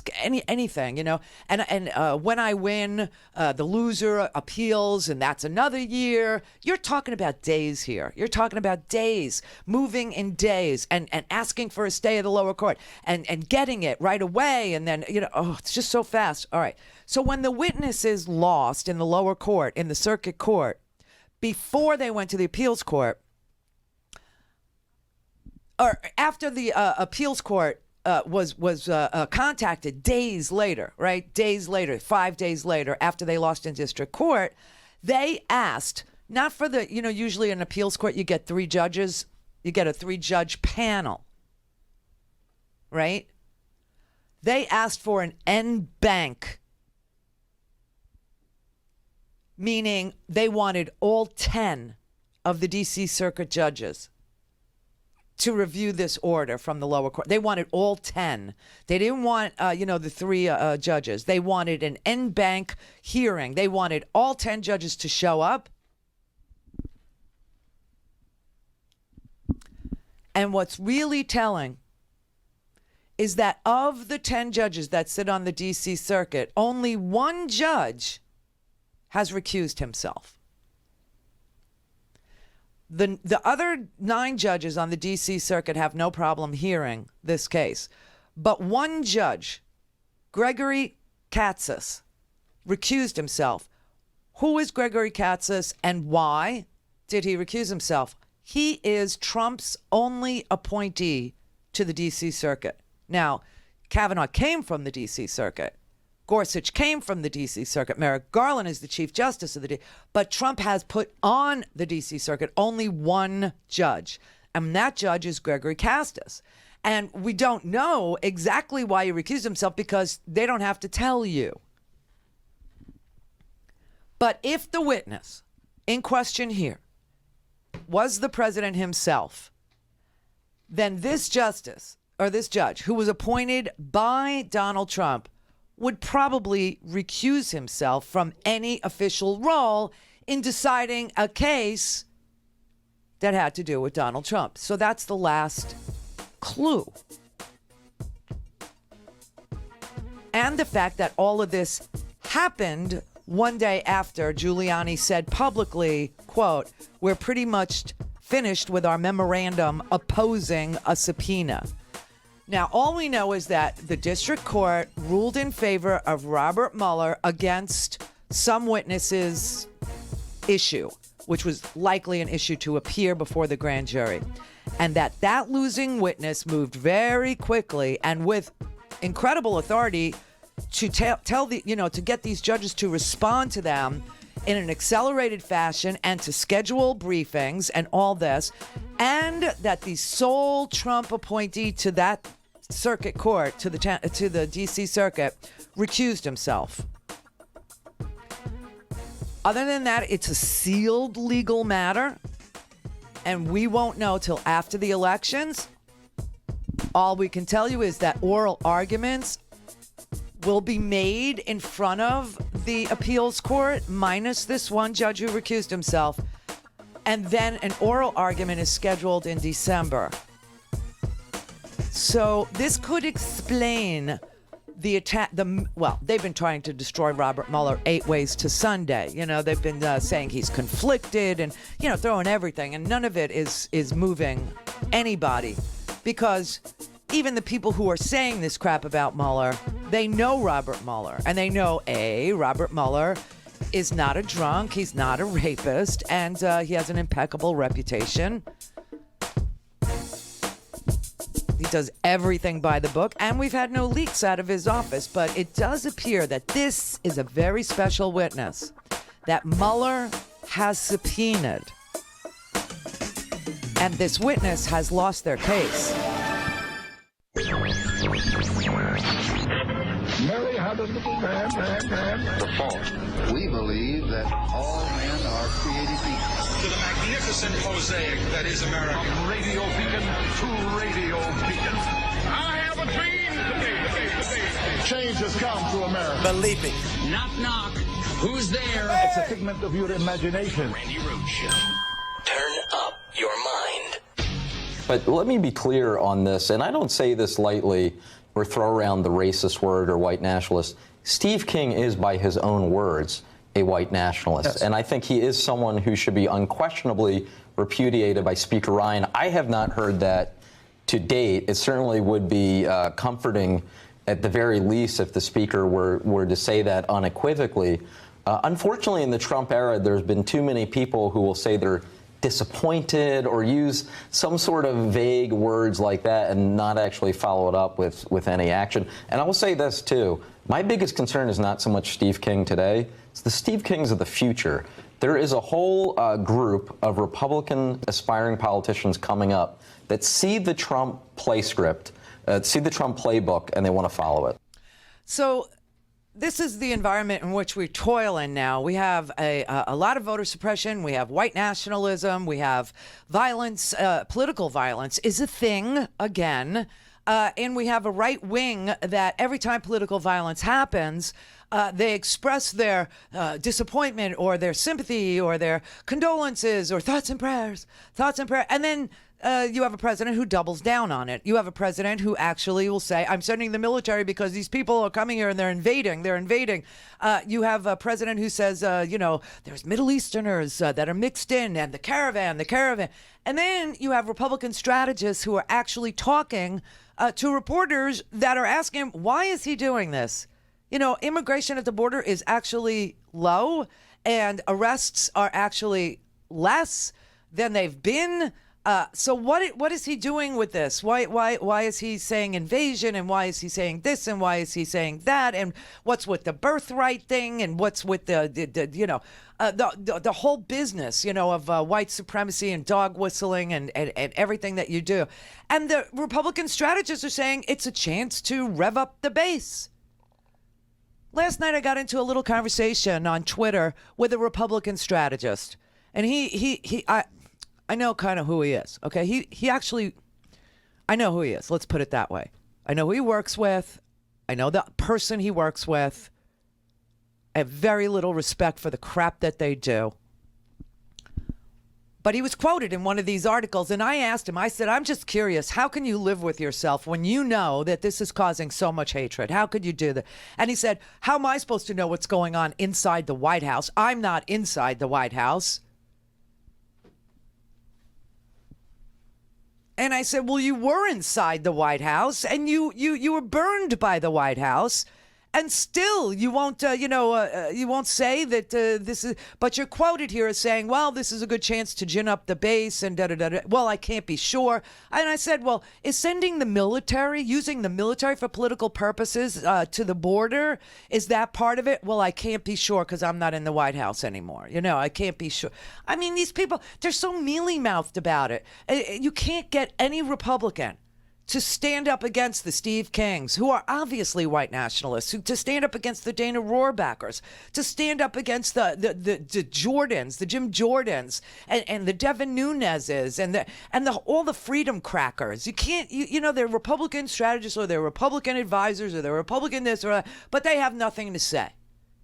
anything, And when I win, the loser appeals, and that's another year. You're talking about days here. You're talking about days, moving in days, and asking for a stay of the lower court, and getting it right away, and then it's just so fast. All right. So when the witness is lost in the lower court, in the circuit court, before they went to the appeals court, or after the appeals court was contacted days later, right? Days later, 5 days later, after they lost in district court, they asked, not for the, usually in appeals court, you get 3 judges, you get a 3-judge panel, right? They asked for an en banc, meaning they wanted all 10 of the D.C. Circuit judges to review this order from the lower court. They wanted all 10. They didn't want, the 3 judges. They wanted an en banc hearing. They wanted all 10 judges to show up. And what's really telling is that of the 10 judges that sit on the D.C. Circuit, only 1 judge has recused himself. The other 9 judges on the D.C. Circuit have no problem hearing this case. But 1 judge, Gregory Katsas, recused himself. Who is Gregory Katsas, and why did he recuse himself? He is Trump's only appointee to the D.C. Circuit. Now, Kavanaugh came from the D.C. Circuit. Gorsuch came from the D.C. Circuit. Merrick Garland is the Chief Justice of the D.C. But Trump has put on the D.C. Circuit only 1 judge, and that judge is Gregory Katsas. And we don't know exactly why he recused himself because they don't have to tell you. But if the witness in question here was the president himself, then this justice, or this judge, who was appointed by Donald Trump, would probably recuse himself from any official role in deciding a case that had to do with Donald Trump. So that's the last clue. And the fact that all of this happened one day after Giuliani said publicly, quote, "We're pretty much finished with our memorandum opposing a subpoena." Now, all we know is that the district court ruled in favor of Robert Mueller against some witnesses' issue, which was likely an issue to appear before the grand jury. And that losing witness moved very quickly and with incredible authority to to get these judges to respond to them in an accelerated fashion and to schedule briefings and all this, and that the sole Trump appointee to that circuit court, to the D.C. Circuit, recused himself. Other than that, it's a sealed legal matter, and we won't know till after the elections. All we can tell you is that oral arguments will be made in front of the appeals court, minus this 1 judge who recused himself, and then an oral argument is scheduled in December. So this could explain the attack, they've been trying to destroy Robert Mueller 8 ways to Sunday. You know, they've been saying he's conflicted and, you know, throwing everything, and none of it is moving anybody, because even the people who are saying this crap about Mueller, they know Robert Mueller, and they know, Robert Mueller is not a drunk, he's not a rapist, and he has an impeccable reputation. He does everything by the book, and we've had no leaks out of his office, but it does appear that this is a very special witness that Mueller has subpoenaed. And this witness has lost their case. Mary had a little man. The fault. We believe that all men are created equal. To the magnificent mosaic that is America. From radio beacon to radio beacon. I have a dream today. Change has come to America. Believe me. Knock, knock. Who's there? It's a figment of your imagination. Randi Rhodes Show. Turn up your mind. But let me be clear on this, and I don't say this lightly or throw around the racist word or white nationalist. Steve King is, by his own words, a white nationalist. Yes. And I think he is someone who should be unquestionably repudiated by Speaker Ryan. I have not heard that to date. It certainly would be comforting, at the very least, if the Speaker were to say that unequivocally. Unfortunately, in the Trump era, there's been too many people who will say they're disappointed or use some sort of vague words like that and not actually follow it up with any action. And I will say this, too. My biggest concern is not so much Steve King today. It's the Steve Kings of the future. There is a whole group of Republican aspiring politicians coming up that see the Trump play script, see the Trump playbook, and they want to follow it. So this is the environment in which we toil in now. We have a lot of voter suppression. We have white nationalism. We have violence. Political violence is a thing again. And we have a right wing that every time political violence happens, they express their disappointment or their sympathy or their condolences or thoughts and prayers. And then you have a president who doubles down on it. You have a president who actually will say, I'm sending the military because these people are coming here and they're invading. You have a president who says, there's Middle Easterners that are mixed in, and the caravan. And then you have Republican strategists who are actually talking to reporters that are asking him, why is he doing this? You know, immigration at the border is actually low, and arrests are actually less than they've been. So what is he doing with this? Why is he saying invasion, and why is he saying this, and why is he saying that, and what's with the birthright thing, and what's with the whole business, of white supremacy and dog whistling and everything that you do. And the Republican strategists are saying it's a chance to rev up the base. Last night I got into a little conversation on Twitter with a Republican strategist, and I know kind of who he is. Okay, he actually, I know who he is. Let's put it that way. I know who he works with. I know the person he works with. I have very little respect for the crap that they do. But he was quoted in one of these articles, and I asked him, I said, I'm just curious, how can you live with yourself when you know that this is causing so much hatred? How could you do that? And he said, how am I supposed to know what's going on inside the White House? I'm not inside the White House. And I said, well, you were inside the White House, and you were burned by the White House, and still you won't, you won't say that this is. But you're quoted here as saying, well, this is a good chance to gin up the base and da-da-da-da. Well, I can't be sure. And I said, well, is sending the military, using the military for political purposes to the border, is that part of it? Well, I can't be sure because I'm not in the White House anymore. I can't be sure. I mean, these people, they're so mealy-mouthed about it. You can't get any Republican to stand up against the Steve Kings, who are obviously white nationalists, to stand up against the Dana Rohrabackers, to stand up against the Jordans, the Jim Jordans, and the Devin Nuneses, and all the freedom crackers. You can't, they're Republican strategists, or they're Republican advisors, or they're Republican this or that, but they have nothing to say.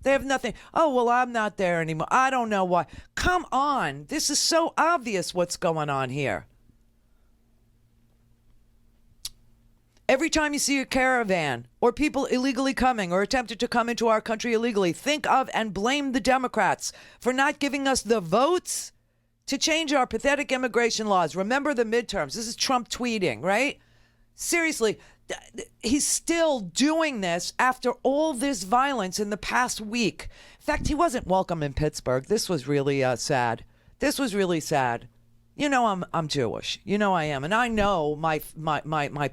They have nothing. Oh, well, I'm not there anymore. I don't know why. Come on. This is so obvious what's going on here. Every time you see a caravan or people illegally coming or attempted to come into our country illegally, think of and blame the Democrats for not giving us the votes to change our pathetic immigration laws. Remember the midterms. This is Trump tweeting, right? Seriously, he's still doing this after all this violence in the past week. In fact, he wasn't welcome in Pittsburgh. This was really sad. This was really sad. You know I'm Jewish. You know I am. And I know my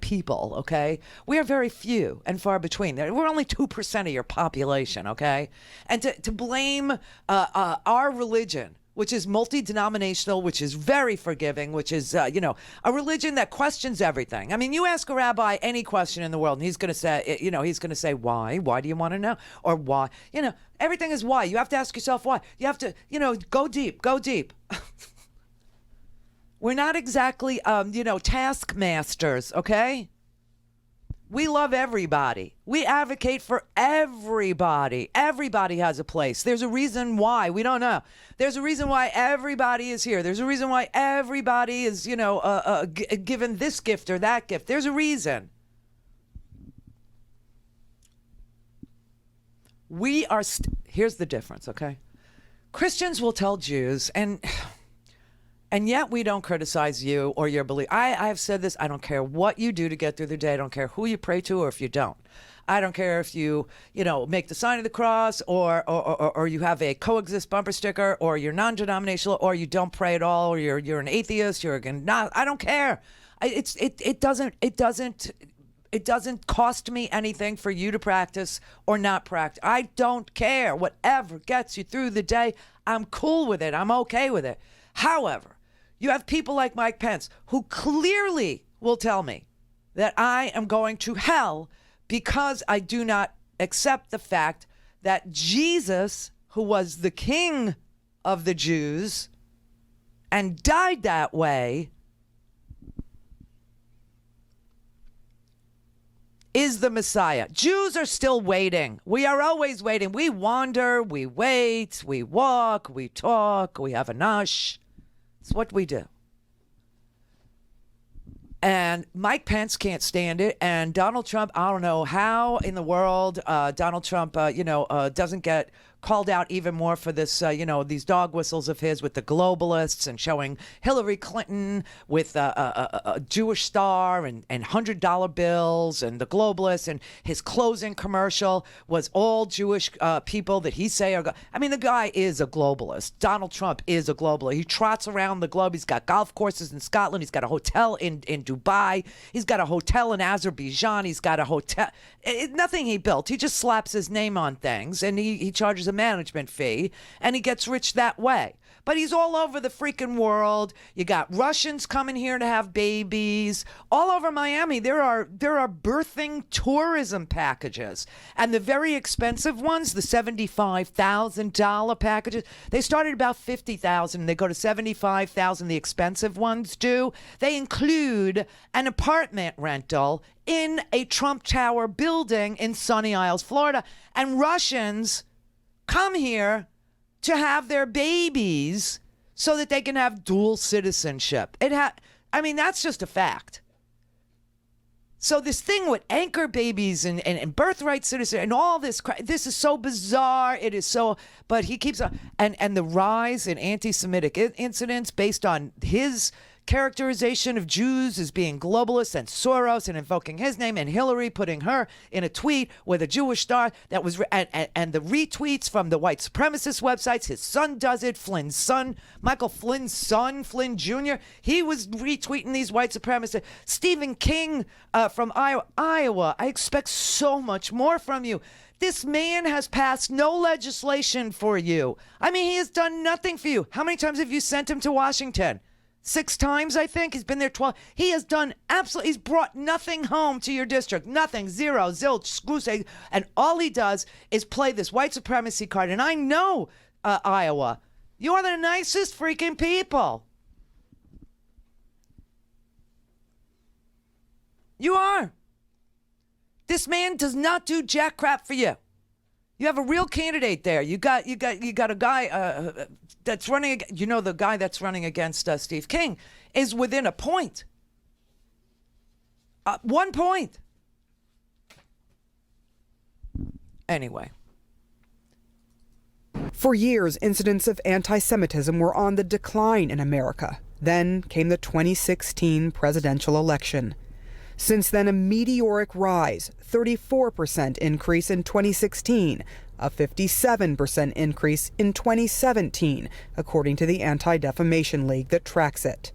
people, okay? We are very few and far between. We're only 2% of your population, okay? And to blame our religion, which is multi-denominational, which is very forgiving, which is, a religion that questions everything. I mean, you ask a rabbi any question in the world, and he's going to say, why? Why do you want to know? Or why? Everything is why. You have to ask yourself why. You have to, go deep. We're not exactly, taskmasters, okay? We love everybody. We advocate for everybody. Everybody has a place. There's a reason why. We don't know. There's a reason why everybody is here. There's a reason why everybody is, given this gift or that gift. There's a reason. We are, here's the difference, okay? Christians will tell Jews, and yet we don't criticize you or your belief. I have said this. I don't care what you do to get through the day. I don't care who you pray to or if you don't. I don't care if you, make the sign of the cross or you have a coexist bumper sticker or you're non-denominational or you don't pray at all or you're an atheist. I don't care. It doesn't cost me anything for you to practice or not practice. I don't care. Whatever gets you through the day, I'm cool with it. I'm okay with it. However, you have people like Mike Pence who clearly will tell me that I am going to hell because I do not accept the fact that Jesus, who was the king of the Jews and died that way, is the Messiah. Jews are still waiting. We are always waiting. We wander, we wait, we walk, we talk, we have a nosh. It's what we do. And Mike Pence can't stand it. And Donald Trump, I don't know how in the world Donald Trump, doesn't get called out even more for this, these dog whistles of his with the globalists and showing Hillary Clinton with a Jewish star and $100 bills and the globalists, and his closing commercial was all Jewish people that he say are. I mean, the guy is a globalist. Donald Trump is a globalist. He trots around the globe. He's got golf courses in Scotland. He's got a hotel in Dubai. He's got a hotel in Azerbaijan. He's got a hotel. Nothing he built. He just slaps his name on things and he charges a management fee and he gets rich that way. But he's all over the freaking world. You got Russians coming here to have babies. All over Miami, there are birthing tourism packages. And the very expensive ones, the $75,000 packages, they started about $50,000 and they go to $75,000. The expensive ones do. They include an apartment rental in a Trump Tower building in Sunny Isles, Florida. And Russians come here to have their babies so that they can have dual citizenship. That's just a fact. So this thing with anchor babies and birthright citizen and all this, this is so bizarre. It is so, but he keeps on, and the rise in anti-Semitic incidents based on his characterization of Jews as being globalists and Soros and invoking his name, and Hillary putting her in a tweet with a Jewish star that was, and the retweets from the white supremacist websites. His son does it, Flynn's son, Michael Flynn's son, Flynn Jr., he was retweeting these white supremacists. Stephen King from Iowa, I expect so much more from you. This man has passed no legislation for you. I mean, he has done nothing for you. How many times have you sent him to Washington? 6 times, I think. He's been there 12. He has done absolutely, he's brought nothing home to your district. Nothing, zero, zilch, screws. And all he does is play this white supremacy card. And I know, Iowa, you are the nicest freaking people. You are. This man does not do jack crap for you. You have a real candidate there. You got a guy that's running. The guy that's running against Steve King is within a point. 1 point. Anyway. For years, incidents of anti-Semitism were on the decline in America. Then came the 2016 presidential election. Since then, a meteoric rise, 34% increase in 2016, a 57% increase in 2017, according to the Anti-Defamation League that tracks it.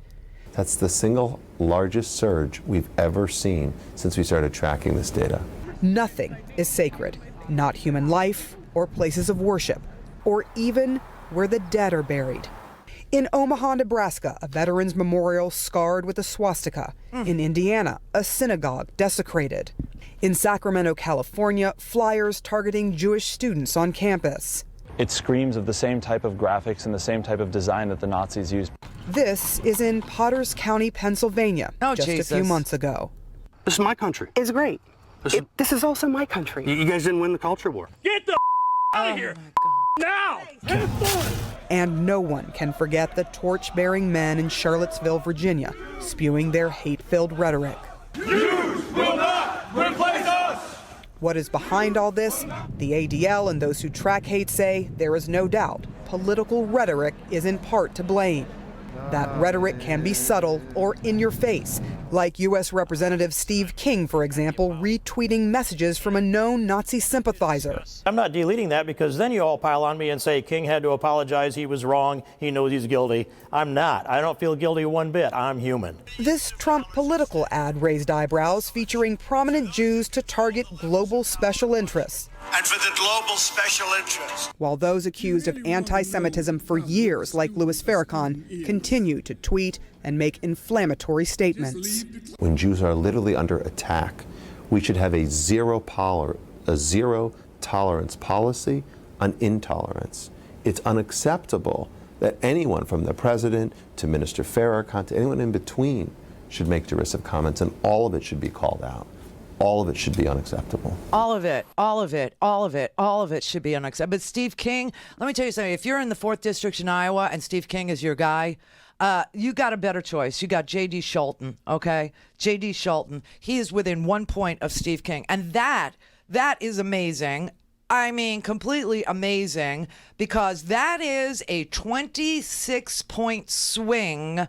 That's the single largest surge we've ever seen since we started tracking this data. Nothing is sacred, not human life or places of worship, or even where the dead are buried. In Omaha, Nebraska, a veterans memorial scarred with a swastika. In Indiana, a synagogue desecrated. In Sacramento, California, flyers targeting Jewish students on campus. It screams of the same type of graphics and the same type of design that the Nazis used. This is in Potters County, Pennsylvania, just Jesus. a few months ago. This is my country. It's great. This is also my country. You guys didn't win the culture war. Get the out of here now! And no one can forget the torch-bearing men in Charlottesville, Virginia, spewing their hate-filled rhetoric. Jews will not replace us! What is behind all this? The ADL and those who track hate say there is no doubt political rhetoric is in part to blame. That rhetoric can be subtle or in your face, like U.S. Representative Steve King, for example, retweeting messages from a known Nazi sympathizer. I'm not deleting that because then you all pile on me and say King had to apologize, he was wrong, he knows he's guilty. I'm not. I don't feel guilty one bit. I'm human. This Trump political ad raised eyebrows, featuring prominent Jews to target global special interests. And for the global special interest. While those accused of anti-Semitism for years, like Louis Farrakhan, continue to tweet and make inflammatory statements. When Jews are literally under attack, we should have a zero tolerance policy on intolerance. It's unacceptable that anyone from the president to Minister Farrakhan to anyone in between should make derisive comments, and all of it should be called out. All of it should be unacceptable. All of it should be unacceptable. But Steve King, let me tell you something. If you're in the 4th District in Iowa and Steve King is your guy, you got a better choice. You got J.D. Scholten, okay? J.D. Scholten. He is within 1 point of Steve King. And that is amazing. I mean, completely amazing, because that is a 26-point swing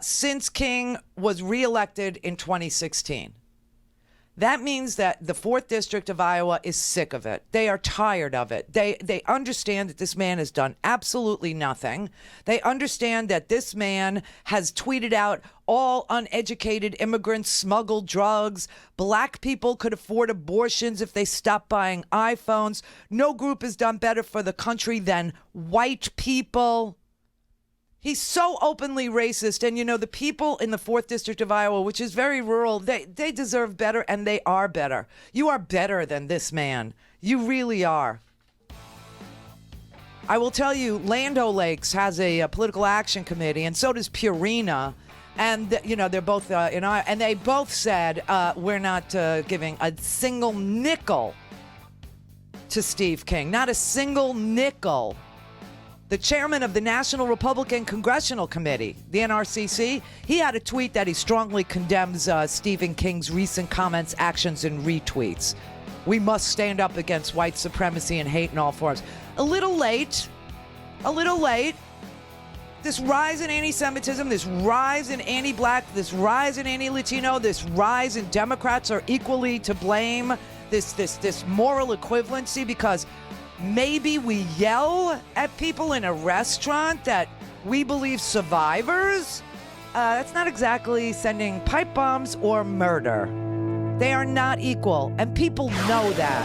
since King was reelected in 2016. That means that the 4th District of Iowa is sick of it. They are tired of it. They understand that this man has done absolutely nothing. They understand that this man has tweeted out all uneducated immigrants smuggle drugs. Black people could afford abortions if they stopped buying iPhones. No group has done better for the country than white people. He's so openly racist. And, you know, the people in the 4th District of Iowa, which is very rural, they deserve better, and they are better. You are better than this man. You really are. I will tell you, Land O'Lakes has a political action committee, and so does Purina. And, you know, they're both in Iowa, and they both said, we're not giving a single nickel to Steve King. Not a single nickel. The chairman of the National Republican Congressional Committee, the NRCC, he had a tweet that he strongly condemns Stephen King's recent comments, actions, and retweets. We must stand up against white supremacy and hate in all forms. A little late. This rise in anti-Semitism, this rise in anti-Black, this rise in anti-Latino, this rise in Democrats are equally to blame. This moral equivalency, because maybe we yell at people in a restaurant that we believe survivors. That's not exactly sending pipe bombs or murder. They are not equal, and people know that.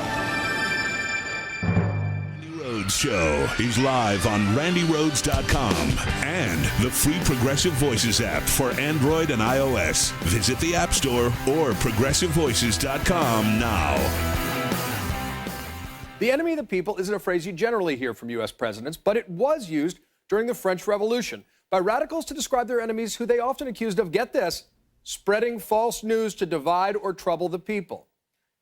Randi Rhodes Show is live on RandiRhodes.com and the free Progressive Voices app for Android and iOS. Visit the App Store or ProgressiveVoices.com now. The enemy of the people isn't a phrase you generally hear from U.S. presidents, but it was used during the French Revolution by radicals to describe their enemies, who they often accused of, get this, spreading false news to divide or trouble the people.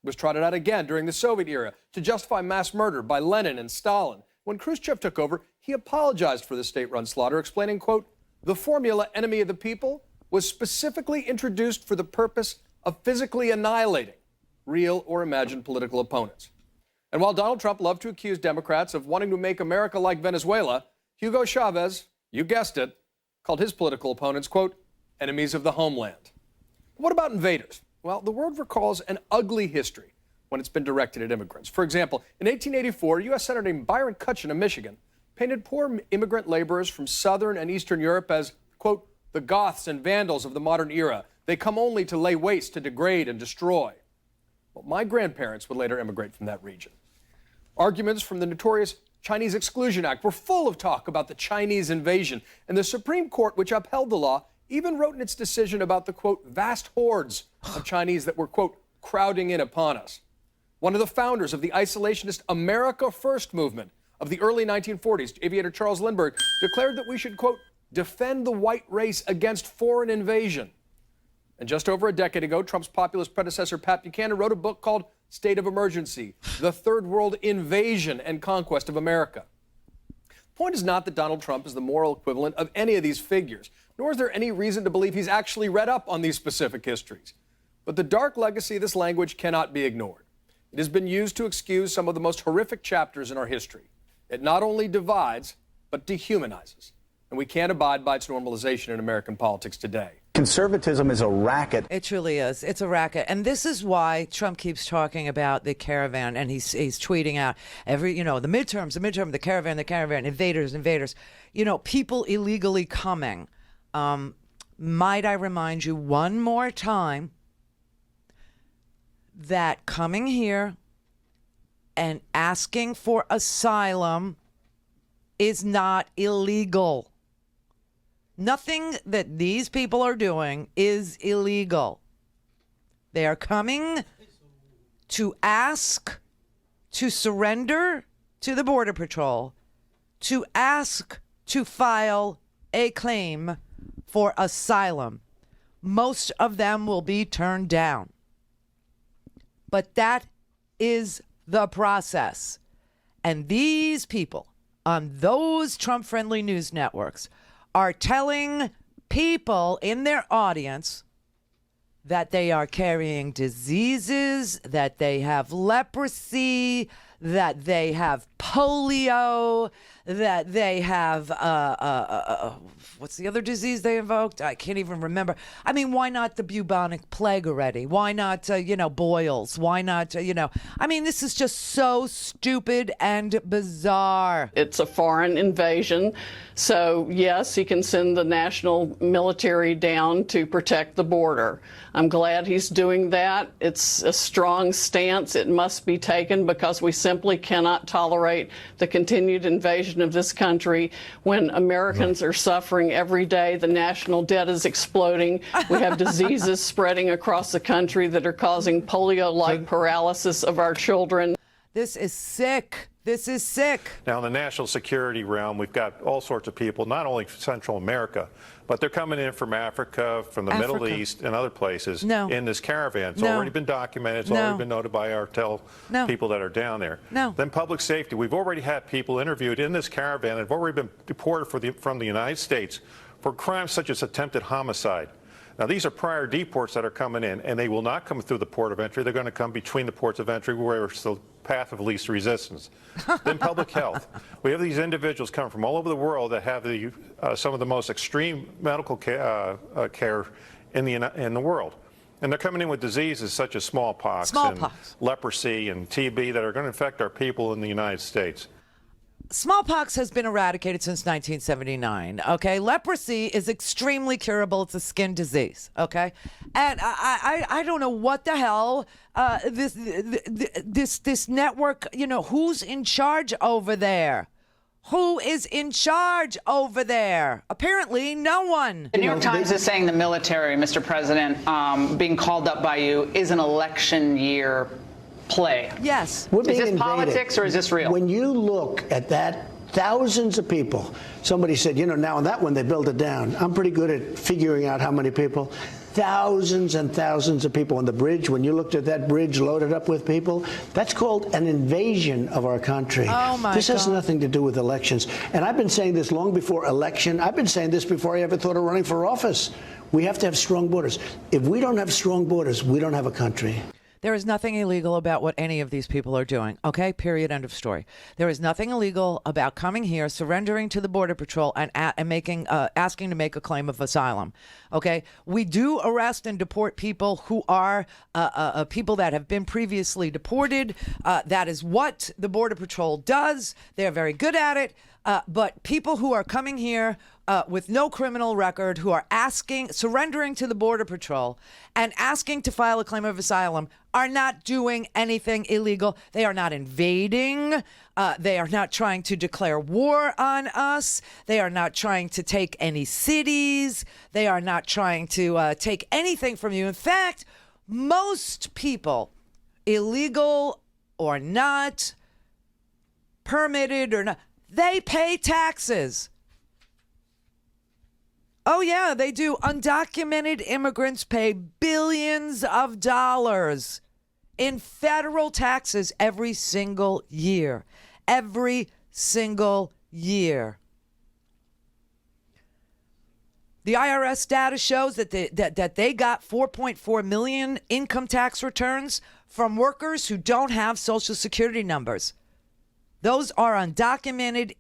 It was trotted out again during the Soviet era to justify mass murder by Lenin and Stalin. When Khrushchev took over, he apologized for the state-run slaughter, explaining, quote, the formula enemy of the people was specifically introduced for the purpose of physically annihilating real or imagined political opponents. And while Donald Trump loved to accuse Democrats of wanting to make America like Venezuela, Hugo Chavez, you guessed it, called his political opponents, quote, enemies of the homeland. What about invaders? Well, the word recalls an ugly history when it's been directed at immigrants. For example, in 1884, a U.S. Senator named Byron Cutchin of Michigan painted poor immigrant laborers from Southern and Eastern Europe as, quote, the Goths and Vandals of the modern era. They come only to lay waste, to degrade and destroy. Well, my grandparents would later immigrate from that region. Arguments from the notorious Chinese Exclusion Act were full of talk about the Chinese invasion, and the Supreme Court, which upheld the law, even wrote in its decision about the, quote, vast hordes of Chinese that were, quote, crowding in upon us. One of the founders of the isolationist America First movement of the early 1940s, aviator Charles Lindbergh, declared that we should, quote, defend the white race against foreign invasion. And just over a decade ago, Trump's populist predecessor, Pat Buchanan, wrote a book called State of Emergency, The Third World Invasion and Conquest of America. The point is not that Donald Trump is the moral equivalent of any of these figures, nor is there any reason to believe he's actually read up on these specific histories. But the dark legacy of this language cannot be ignored. It has been used to excuse some of the most horrific chapters in our history. It not only divides, but dehumanizes. And we can't abide by its normalization in American politics today. Conservatism is a racket. It truly is. It's a racket. And this is why Trump keeps talking about the caravan, and he's tweeting out the midterms, the caravan, invaders, people illegally coming. Might I remind you one more time that coming here and asking for asylum is not illegal. Nothing that these people are doing is illegal. They are coming to ask to surrender to the Border Patrol, to ask to file a claim for asylum. Most of them will be turned down. But that is the process. And these people on those Trump-friendly news networks are telling people in their audience that they are carrying diseases, that they have leprosy, that they have polio, that they have, what's the other disease they invoked? I can't even remember. I mean, why not the bubonic plague already? Why not, boils? Why not, I mean, this is just so stupid and bizarre. It's a foreign invasion. So, yes, he can send the national military down to protect the border. I'm glad he's doing that. It's a strong stance. It must be taken because we simply cannot tolerate the continued invasion of this country when Americans are suffering every day. The national debt is exploding. We have diseases spreading across the country that are causing polio-like paralysis of our children. This is sick. This is sick. Now, in the national security realm, we've got all sorts of people, not only Central America, but they're coming in from Africa, from the Middle East, and other places in this caravan. It's already been documented. It's already been noted by our people that are down there. Then public safety. We've already had people interviewed in this caravan that have already been deported from the United States for crimes such as attempted homicide. Now, these are prior deports that are coming in, and they will not come through the port of entry. They're going to come between the ports of entry where it's the path of least resistance. Then public health. We have these individuals coming from all over the world that have some of the most extreme medical care in the world. And they're coming in with diseases such as smallpox and leprosy and TB that are going to affect our people in the United States. Smallpox has been eradicated since 1979, okay? Leprosy is extremely curable. It's a skin disease, okay? And I don't know what the hell this network, who's in charge over there? Who is in charge over there? Apparently, no one. The New York Times is saying the military, Mr. President, being called up by you is an election year play. Yes. Is this politics or is this real? When you look at that, thousands of people, somebody said, now on that one they built it down. I'm pretty good at figuring out how many people. Thousands and thousands of people on the bridge. When you looked at that bridge loaded up with people, that's called an invasion of our country. Oh my This has nothing to do with elections. And I've been saying this long before election. I've been saying this before I ever thought of running for office. We have to have strong borders. If we don't have strong borders, we don't have a country. There is nothing illegal about what any of these people are doing. Okay, period, end of story. There is nothing illegal about coming here, surrendering to the Border Patrol, and asking to make a claim of asylum. Okay, we do arrest and deport people who are people that have been previously deported. That is what the Border Patrol does. They're very good at it. But people who are coming here with no criminal record, who are surrendering to the Border Patrol and asking to file a claim of asylum, are not doing anything illegal. They are not invading. They are not trying to declare war on us. They are not trying to take any cities. They are not trying to take anything from you. In fact, most people, illegal or not, permitted or not, they pay taxes. Oh, yeah, they do. Undocumented immigrants pay billions of dollars in federal taxes every single year. Every single year. The IRS data shows that they got 4.4 million income tax returns from workers who don't have Social Security numbers. Those are undocumented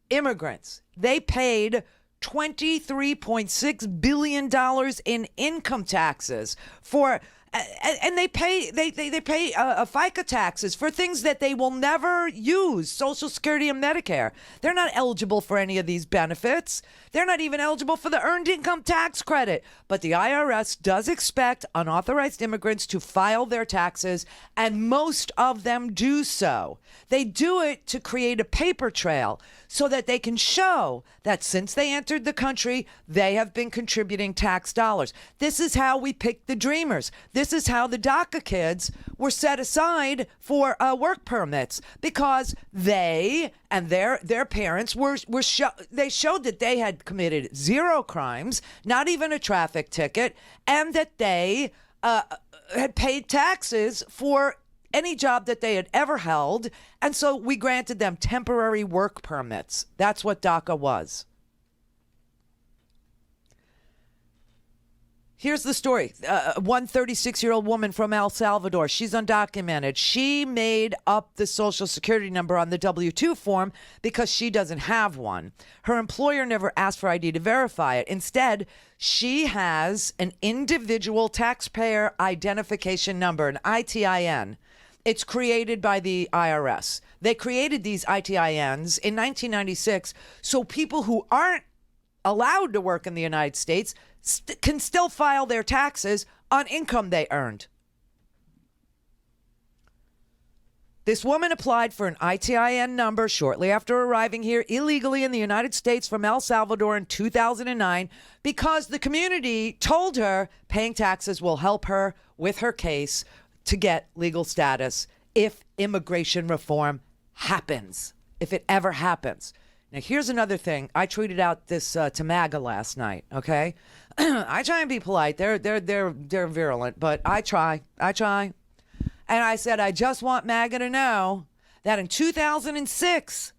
immigrants. They paid $23.6 billion in income taxes for, and they pay FICA taxes for things that they will never use, Social Security and Medicare. They're not eligible for any of these benefits. They're not even eligible for the earned income tax credit. But the IRS does expect unauthorized immigrants to file their taxes, and most of them do so. They do it to create a paper trail so that they can show that since they entered the country, they have been contributing tax dollars. This is how we picked the Dreamers. This is how the DACA kids were set aside for work permits, because they and their parents they showed that they had committed zero crimes, not even a traffic ticket, and that they had paid taxes for any job that they had ever held. And so we granted them temporary work permits. That's what DACA was. Here's the story. One 36-year-old woman from El Salvador. She's undocumented. She made up the Social Security number on the W-2 form because she doesn't have one. Her employer never asked for ID to verify it. Instead, she has an individual taxpayer identification number, an ITIN. It's created by the IRS. They created these ITINs in 1996 so people who aren't allowed to work in the United States can still file their taxes on income they earned. This woman applied for an ITIN number shortly after arriving here illegally in the United States from El Salvador in 2009 because the community told her paying taxes will help her with her case to get legal status if immigration reform happens, if it ever happens. Now, here's another thing. I tweeted out this to MAGA last night, okay? I try and be polite. They're virulent, but I try. And I said, I just want MAGA to know that in 2006,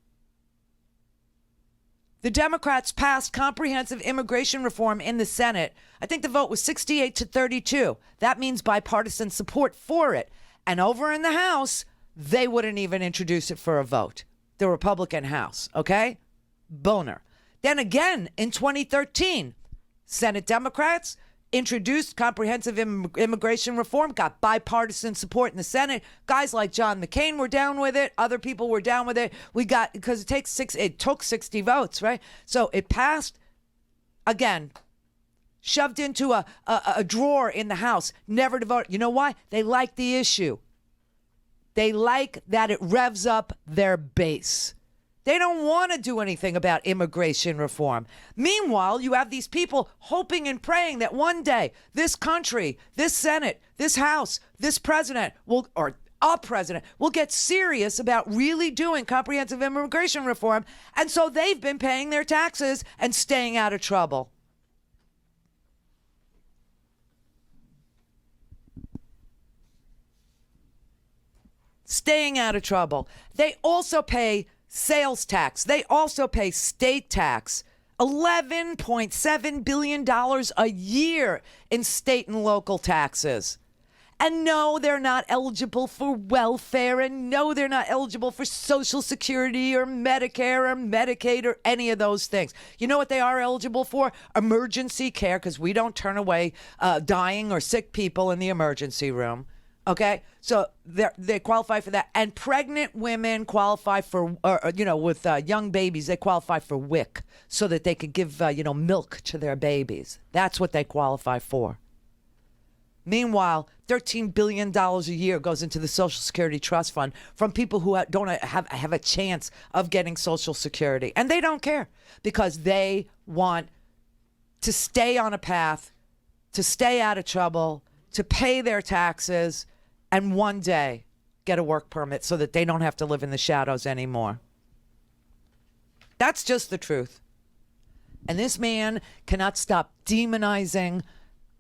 the Democrats passed comprehensive immigration reform in the Senate. I think the vote was 68-32. That means bipartisan support for it. And over in the House, they wouldn't even introduce it for a vote. The Republican House, okay? Boner. Then again, in 2013, Senate Democrats introduced comprehensive immigration reform, got bipartisan support in the Senate. Guys like John McCain were down with it. Other people were down with it. Because it took 60 votes, right? So it passed, again, shoved into a drawer in the House, never to vote. You know why? They like the issue. They like that it revs up their base. They don't want to do anything about immigration reform. Meanwhile, you have these people hoping and praying that one day this country, this Senate, this House, this president will get serious about really doing comprehensive immigration reform. And so they've been paying their taxes and staying out of trouble. Staying out of trouble. They also pay sales tax. They also pay state tax. $11.7 billion a year in state and local taxes. And no, they're not eligible for welfare. And no, they're not eligible for Social Security or Medicare or Medicaid or any of those things. You know what they are eligible for? Emergency care, because we don't turn away dying or sick people in the emergency room. Okay, so they qualify for that, and pregnant women qualify for, with young babies, they qualify for WIC, so that they could give, milk to their babies. That's what they qualify for. Meanwhile, $13 billion a year goes into the Social Security Trust Fund from people who don't have a chance of getting Social Security, and they don't care because they want to stay on a path, to stay out of trouble, to pay their taxes, and one day get a work permit so that they don't have to live in the shadows anymore. That's just the truth. And this man cannot stop demonizing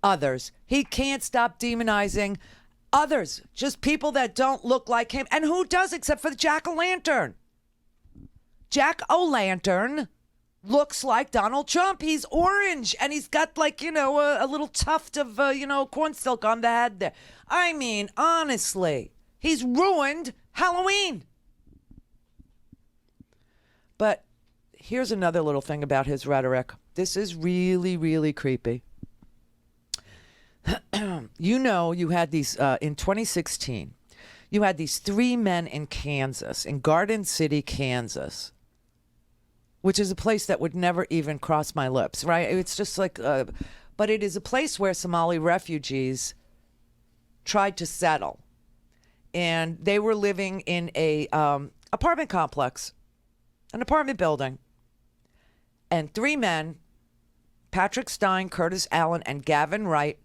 others. He can't stop demonizing others, just people that don't look like him. And who does except for the Jack-o'-lantern? Jack-o'-lantern looks like Donald Trump. He's orange, and he's got a little tuft of, corn silk on the head there. I mean, honestly, he's ruined Halloween. But here's another little thing about his rhetoric. This is really, really creepy. You had these, in 2016, you had these 3 men in Kansas, in Garden City, Kansas, which is a place that would never even cross my lips, right? It's just but it is a place where Somali refugees tried to settle. And they were living in a apartment complex, an apartment building. And 3 men, Patrick Stein, Curtis Allen, and Gavin Wright,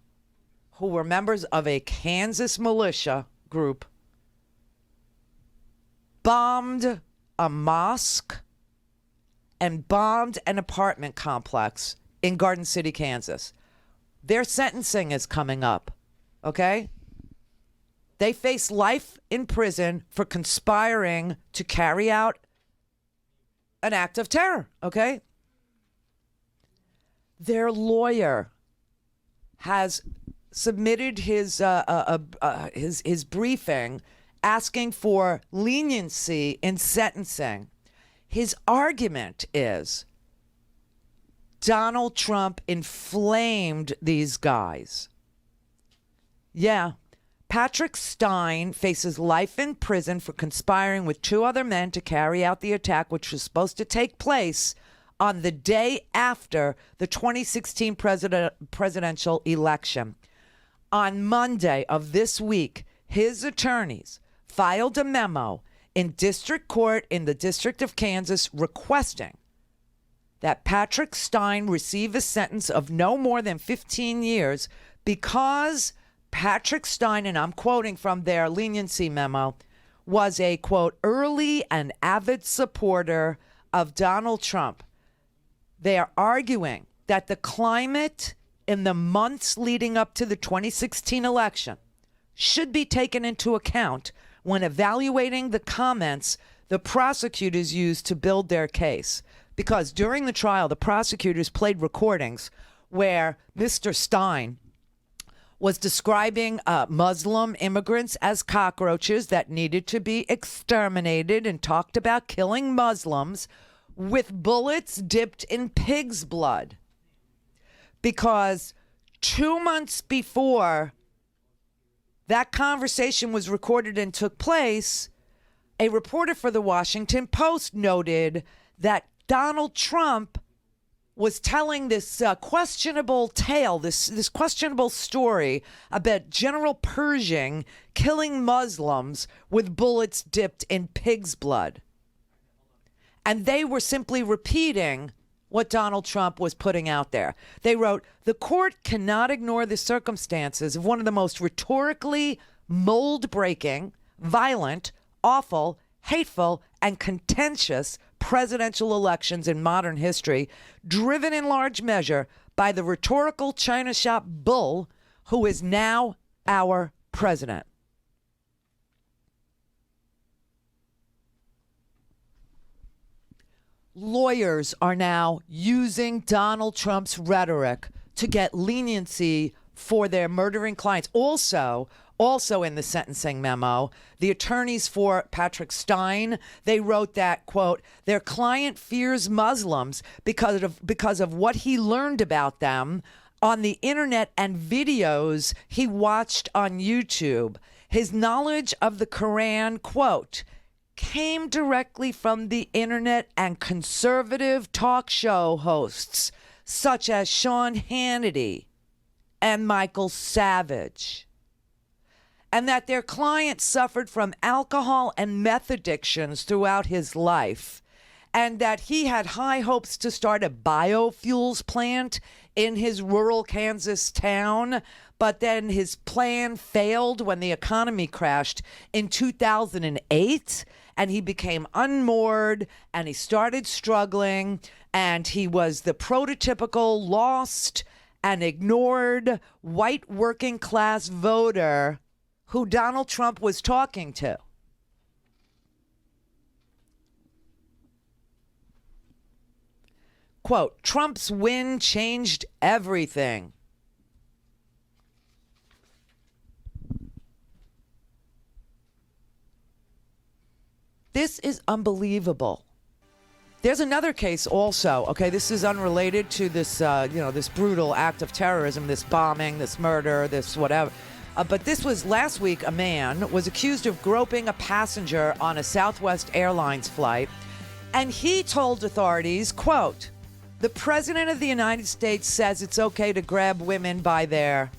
who were members of a Kansas militia group, bombed a mosque and bombed an apartment complex in Garden City, Kansas. Their sentencing is coming up, okay? They face life in prison for conspiring to carry out an act of terror, okay? Their lawyer has submitted his briefing asking for leniency in sentencing. His argument is Donald Trump inflamed these guys. Yeah. Patrick Stein faces life in prison for conspiring with 2 other men to carry out the attack, which was supposed to take place on the day after the 2016 presidential election. On Monday of this week, his attorneys filed a memo in district court in the District of Kansas requesting that Patrick Stein receive a sentence of no more than 15 years because Patrick Stein, and I'm quoting from their leniency memo, was a, quote, early and avid supporter of Donald Trump. They are arguing that the climate in the months leading up to the 2016 election should be taken into account when evaluating the comments the prosecutors used to build their case. Because during the trial, the prosecutors played recordings where Mr. Stein was describing Muslim immigrants as cockroaches that needed to be exterminated and talked about killing Muslims with bullets dipped in pig's blood. Because 2 months before that conversation was recorded and took place, a reporter for the Washington Post noted that Donald Trump was telling this questionable tale, this questionable story about General Pershing killing Muslims with bullets dipped in pig's blood. And they were simply repeating what Donald Trump was putting out there. They wrote, "The court cannot ignore the circumstances of one of the most rhetorically mold-breaking, violent, awful, hateful, and contentious presidential elections in modern history, driven in large measure by the rhetorical China shop bull who is now our president." Lawyers are now using Donald Trump's rhetoric to get leniency for their murdering clients. Also, Also in the sentencing memo, the attorneys for Patrick Stein, they wrote that, quote, their client fears Muslims because of what he learned about them on the internet and videos he watched on YouTube. His knowledge of the Quran, quote, came directly from the internet and conservative talk show hosts such as Sean Hannity and Michael Savage. And that their client suffered from alcohol and meth addictions throughout his life, and that he had high hopes to start a biofuels plant in his rural Kansas town, but then his plan failed when the economy crashed in 2008, and he became unmoored, and he started struggling, and he was the prototypical lost and ignored white working class voter who Donald Trump was talking to. Quote, Trump's win changed everything. This is unbelievable. There's another case also. Okay, this is unrelated to this, this brutal act of terrorism, this bombing, this murder, this whatever. But this was last week. A man was accused of groping a passenger on a Southwest Airlines flight, and he told authorities, quote, the President of the United States says it's okay to grab women by their...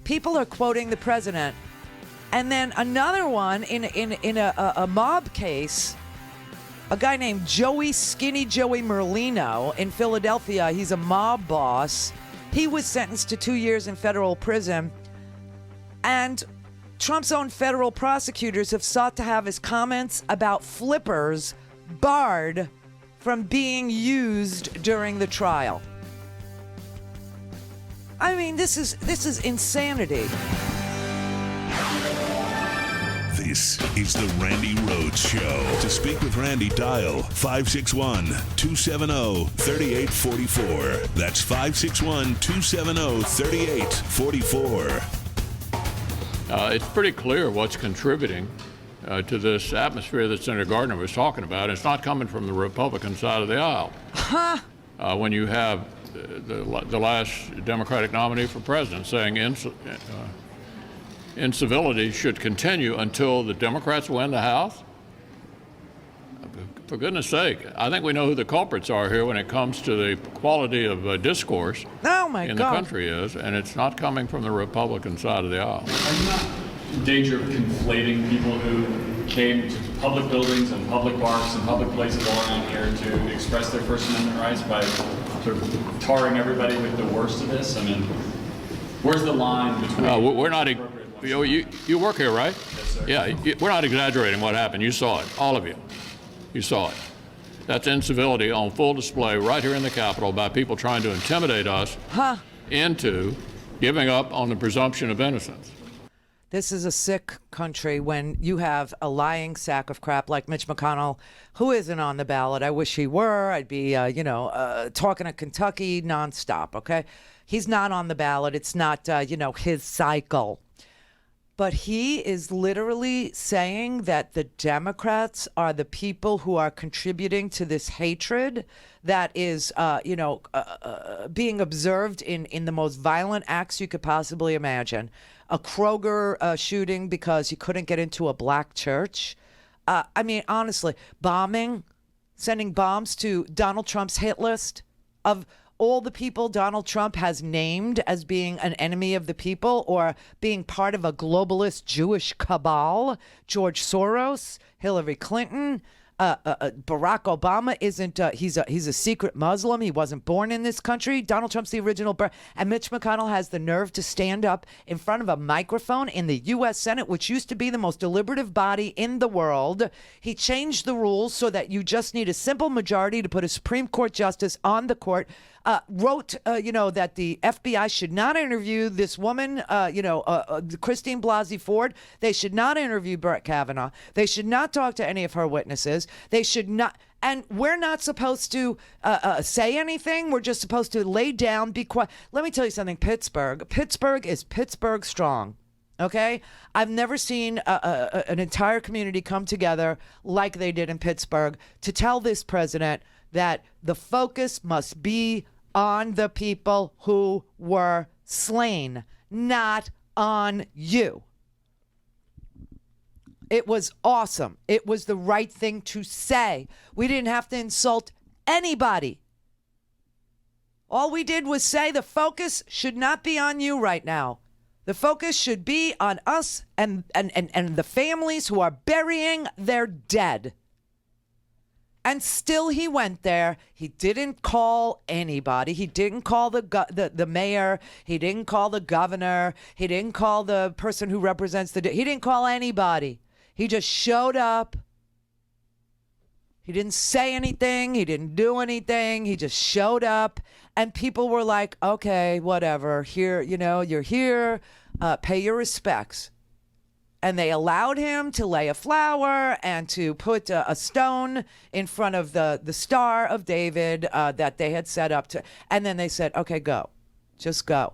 People are quoting the president. And then another one in a mob case, a guy named Skinny Joey Merlino in Philadelphia. He's a mob boss. He was sentenced to 2 years in federal prison. And Trump's own federal prosecutors have sought to have his comments about flippers barred from being used during the trial. I mean, this is insanity. This is the Randi Rhodes Show. To speak with Randi, dial 561-270-3844. That's 561-270-3844. It's pretty clear what's contributing to this atmosphere that Senator Gardner was talking about. It's not coming from the Republican side of the aisle. When you have the last Democratic nominee for president saying incivility should continue until the Democrats win the House? For goodness sake, I think we know who the culprits are here when it comes to the quality of discourse in the country is, and it's not coming from the Republican side of the aisle. Are you not in danger of conflating people who came to public buildings and public parks and public places all around here to express their First Amendment rights by sort of tarring everybody with the worst of this? I mean, where's the line between... we're not... You work here, right? Yes, sir. Yeah, we're not exaggerating what happened. You saw it, all of you. You saw it. That's incivility on full display right here in the Capitol by people trying to intimidate us into giving up on the presumption of innocence. This is a sick country when you have a lying sack of crap like Mitch McConnell, who isn't on the ballot. I wish he were. I'd be, talking to Kentucky nonstop, okay? He's not on the ballot. It's not, his cycle. But he is literally saying that the Democrats are the people who are contributing to this hatred that is, being observed in the most violent acts you could possibly imagine. A Kroger shooting because he couldn't get into a black church. Honestly, sending bombs to Donald Trump's hit list of all the people Donald Trump has named as being an enemy of the people or being part of a globalist Jewish cabal. George Soros, Hillary Clinton, Barack Obama isn't, he's a secret Muslim. He wasn't born in this country. Donald Trump's the original and Mitch McConnell has the nerve to stand up in front of a microphone in the U.S. Senate, which used to be the most deliberative body in the world. He changed the rules so that you just need a simple majority to put a Supreme Court justice on the court. wrote, that the FBI should not interview this woman, Christine Blasey Ford. They should not interview Brett Kavanaugh. They should not talk to any of her witnesses. They should not. And we're not supposed to say anything. We're just supposed to lay down, be quiet. Let me tell you something, Pittsburgh is Pittsburgh strong, okay? I've never seen an entire community come together like they did in Pittsburgh to tell this president that the focus must be on the people who were slain, not on you. It was awesome. It was the right thing to say. We didn't have to insult anybody. All we did was say the focus should not be on you right now. The focus should be on us and the families who are burying their dead. And still he went there. He didn't call anybody. He didn't call the mayor. He didn't call the governor. He didn't call the person who represents he didn't call anybody. He just showed up. He didn't say anything. He didn't do anything. He just showed up. And people were like, okay, whatever. Here, you're here. Pay your respects. And they allowed him to lay a flower and to put a stone in front of the Star of David that they had set up to. And then they said, okay, go. Just go.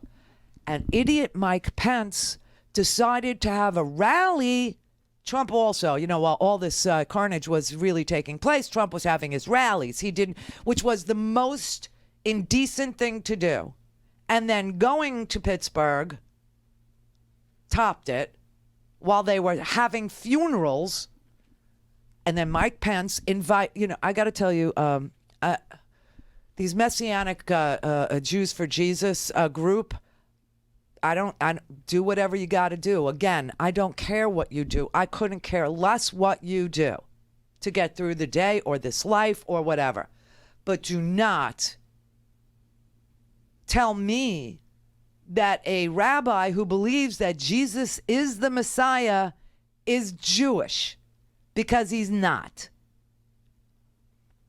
And idiot Mike Pence decided to have a rally. Trump also, while all this carnage was really taking place, Trump was having his rallies. He didn't, which was the most indecent thing to do. And then going to Pittsburgh topped it while they were having funerals. And then Mike Pence I got to tell you, these Messianic Jews for Jesus group, I do whatever you got to do. Again, I don't care what you do. I couldn't care less what you do to get through the day or this life or whatever. But do not tell me that a rabbi who believes that Jesus is the Messiah is Jewish, because he's not.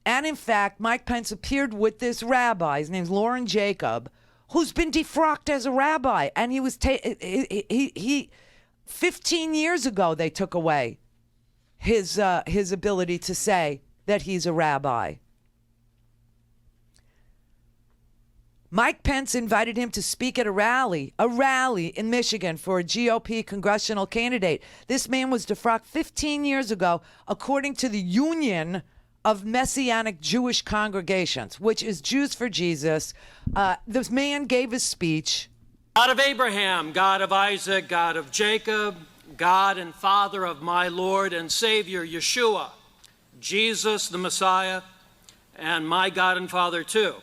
And in fact, Mike Pence appeared with this rabbi. His name's Lauren Jacob, who's been defrocked as a rabbi. And he was 15 years ago, they took away his ability to say that he's a rabbi. Mike Pence invited him to speak at a rally in Michigan for a GOP congressional candidate. This man was defrocked 15 years ago, according to the Union of Messianic Jewish Congregations, which is Jews for Jesus. This man gave his speech. God of Abraham, God of Isaac, God of Jacob, God and Father of my Lord and Savior, Yeshua, Jesus the Messiah, and my God and Father too.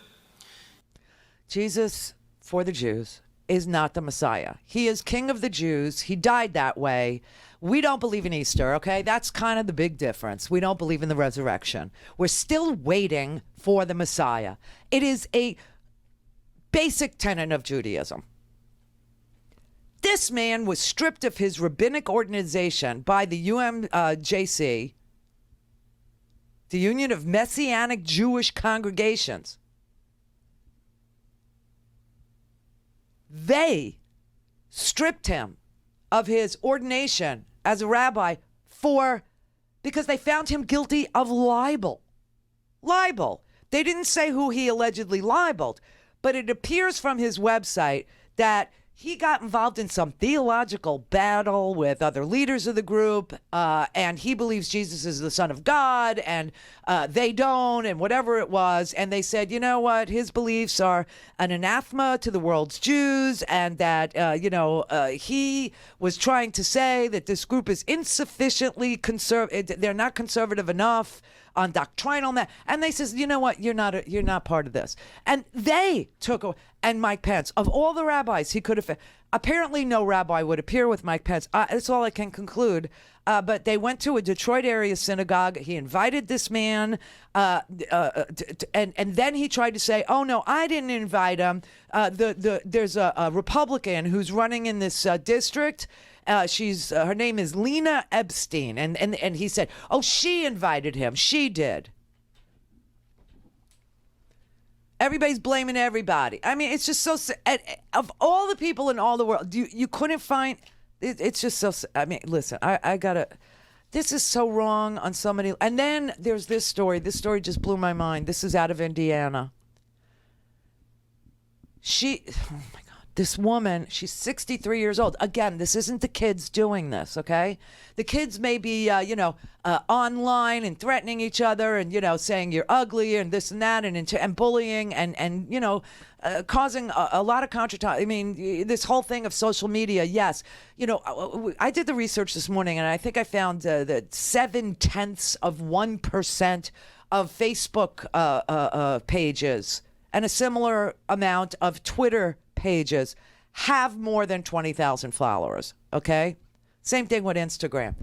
Jesus, for the Jews, is not the Messiah. He is King of the Jews. He died that way. We don't believe in Easter, okay? That's kind of the big difference. We don't believe in the resurrection. We're still waiting for the Messiah. It is a basic tenet of Judaism. This man was stripped of his rabbinic organization by the UMJC, the Union of Messianic Jewish Congregations. They stripped him of his ordination as a rabbi because they found him guilty of libel. Libel. They didn't say who he allegedly libeled, but it appears from his website that he got involved in some theological battle with other leaders of the group, and he believes Jesus is the Son of God, and they don't, and whatever it was. And they said, you know what, his beliefs are an anathema to the world's Jews, and that, he was trying to say that this group is insufficiently conservative. They're not conservative enough on doctrinal matters. And they says, you know what, you're not part of this. And they took and Mike Pence, of all the rabbis he could have, apparently no rabbi would appear with Mike Pence. That's all I can conclude. But they went to a Detroit area synagogue. He invited this man, and then he tried to say, "Oh no, I didn't invite him." There's a Republican who's running in this district. Her name is Lena Epstein, and he said, "Oh, she invited him. She did." Everybody's blaming everybody. I mean, it's just so. Of all the people in all the world, you couldn't find. It's just so. I mean, listen, I gotta. This is so wrong on so many. And then there's this story. This story just blew my mind. This is out of Indiana. Oh my God, this woman, she's 63 years old. Again, this isn't the kids doing this, okay? The kids may be, online and threatening each other and, saying you're ugly and this and that and bullying and causing a lot of I mean, this whole thing of social media, yes. I did the research this morning and I think I found that 0.7% of Facebook pages and a similar amount of Twitter pages have more than 20,000 followers, okay? Same thing with Instagram.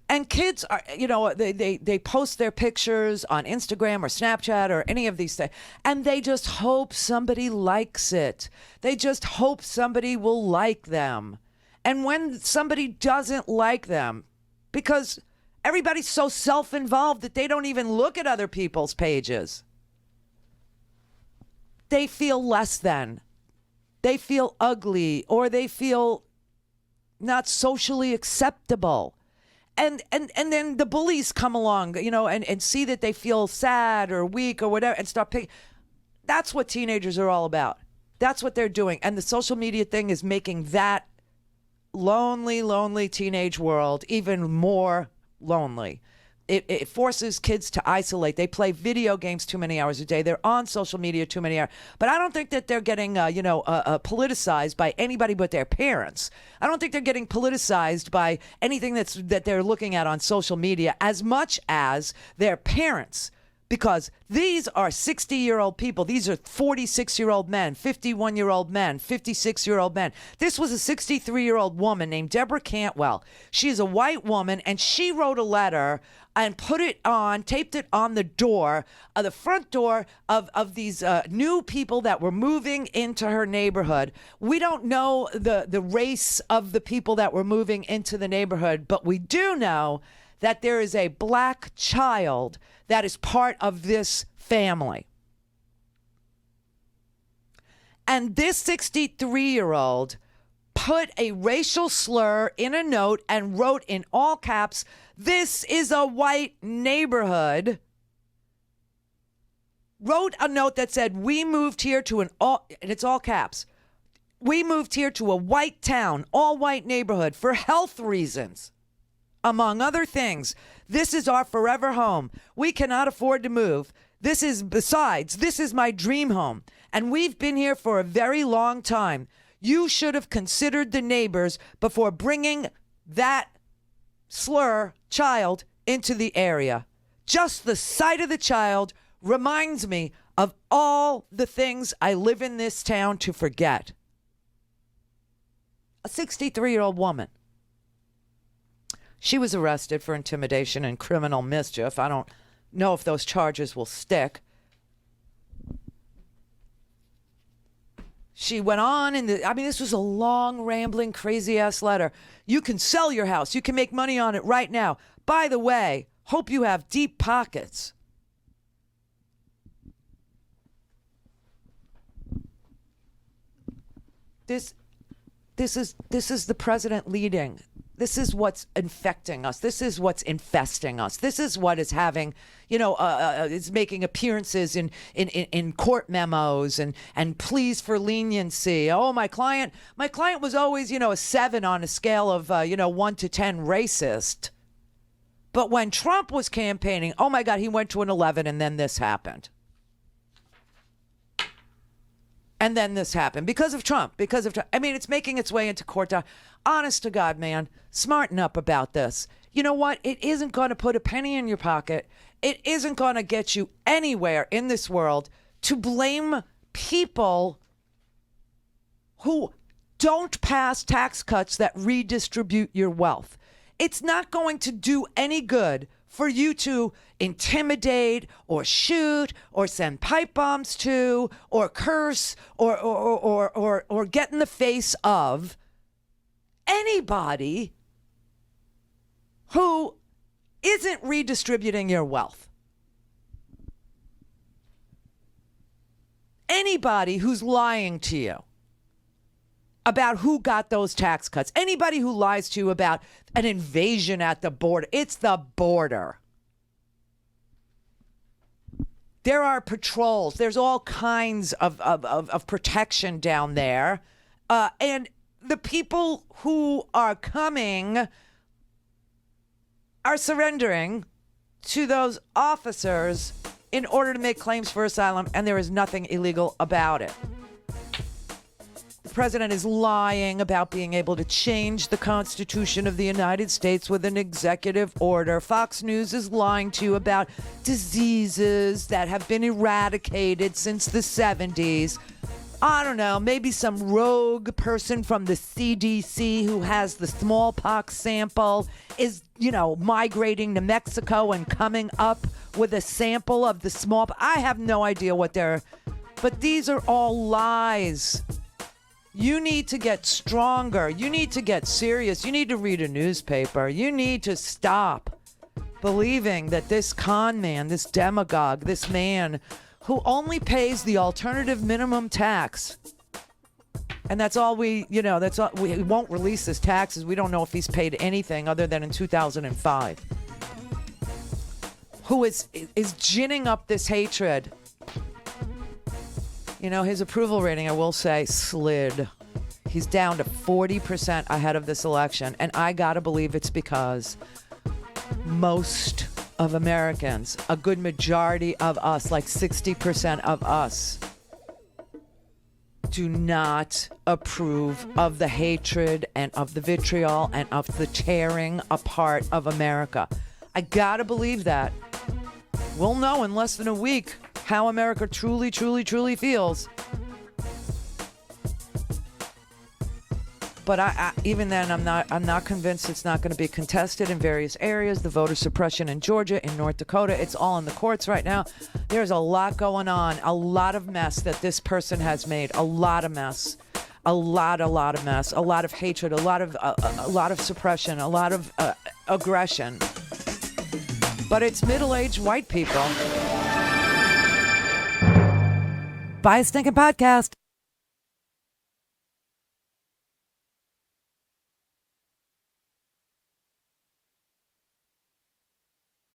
And kids are, they post their pictures on Instagram or Snapchat or any of these things, and they just hope somebody likes it. They just hope somebody will like them. And when somebody doesn't like them, because everybody's so self-involved that they don't even look at other people's pages, they feel less than. They feel ugly, or they feel not socially acceptable. And then the bullies come along, and see that they feel sad or weak or whatever and start picking. That's what teenagers are all about. That's what they're doing. And the social media thing is making that lonely, lonely teenage world even more lonely. It forces kids to isolate. They play video games too many hours a day. They're on social media too many hours. But I don't think that they're getting, politicized by anybody but their parents. I don't think they're getting politicized by anything that they're looking at on social media as much as their parents. Because these are 60-year-old people. These are 46-year-old men, 51-year-old men, 56-year-old men. This was a 63-year-old woman named Deborah Cantwell. She is a white woman, and she wrote a letter and taped it on the door, the front door of these new people that were moving into her neighborhood. We don't know the race of the people that were moving into the neighborhood, but we do know that there is a black child that is part of this family. And this 63-year-old put a racial slur in a note and wrote in all caps, "This is a white neighborhood." Wrote a note that said, "We moved here to and it's all caps. We moved here to a white town, all white neighborhood for health reasons. Among other things, this is our forever home. We cannot afford to move. This is my dream home. And we've been here for a very long time. You should have considered the neighbors before bringing that slur child into the area. Just the sight of the child reminds me of all the things I live in this town to forget." A 63-year-old woman. She was arrested for intimidation and criminal mischief. I don't know if those charges will stick. She went on this was a long, rambling, crazy-ass letter. "You can sell your house. You can make money on it right now. By the way, hope you have deep pockets." This is the president leading. This is what's infecting us. This is what's infesting us. This is what is having, is making appearances in court memos and pleas for leniency. Oh, my client was always, a 7 on a scale of, 1 to 10 racist. But when Trump was campaigning, oh my God, he went to an 11, and then this happened. And then this happened because of Trump. I mean, it's making its way into court. Honest to God, man, smarten up about this. You know what? It isn't going to put a penny in your pocket. It isn't going to get you anywhere in this world to blame people who don't pass tax cuts that redistribute your wealth. It's not going to do any good for you to intimidate or shoot or send pipe bombs to or curse or get in the face of anybody who isn't redistributing your wealth. Anybody who's lying to you about who got those tax cuts, anybody who lies to you about an invasion at the border, it's the border. There are patrols. There's all kinds of protection down there. And the people who are coming are surrendering to those officers in order to make claims for asylum, and there is nothing illegal about it. The president is lying about being able to change the Constitution of the United States with an executive order. Fox News is lying to you about diseases that have been eradicated since the 70s. I don't know, maybe some rogue person from the CDC who has the smallpox sample is, migrating to Mexico and coming up with a sample of the smallpox. I have no idea what they're, but these are all lies. You need to get stronger. You need to get serious. You need to read a newspaper. You need to stop believing that this con man, this demagogue, this man who only pays the alternative minimum tax, and that's all we won't release his taxes. We don't know if he's paid anything other than in 2005. Who is ginning up this hatred. His approval rating, I will say, slid. He's down to 40% ahead of this election. And I gotta believe it's because most of Americans, a good majority of us, like 60% of us, do not approve of the hatred and of the vitriol and of the tearing apart of America. I gotta believe that. We'll know in less than a week how America truly, truly, truly feels. But I even then, I'm not convinced it's not going to be contested in various areas. The voter suppression in Georgia, in North Dakota, it's all in the courts right now. There's a lot going on, a lot of mess that this person has made, a lot of mess, a lot of mess, a lot of hatred, a lot of suppression, a lot of aggression. But it's middle-aged white people. Buy a stinking podcast.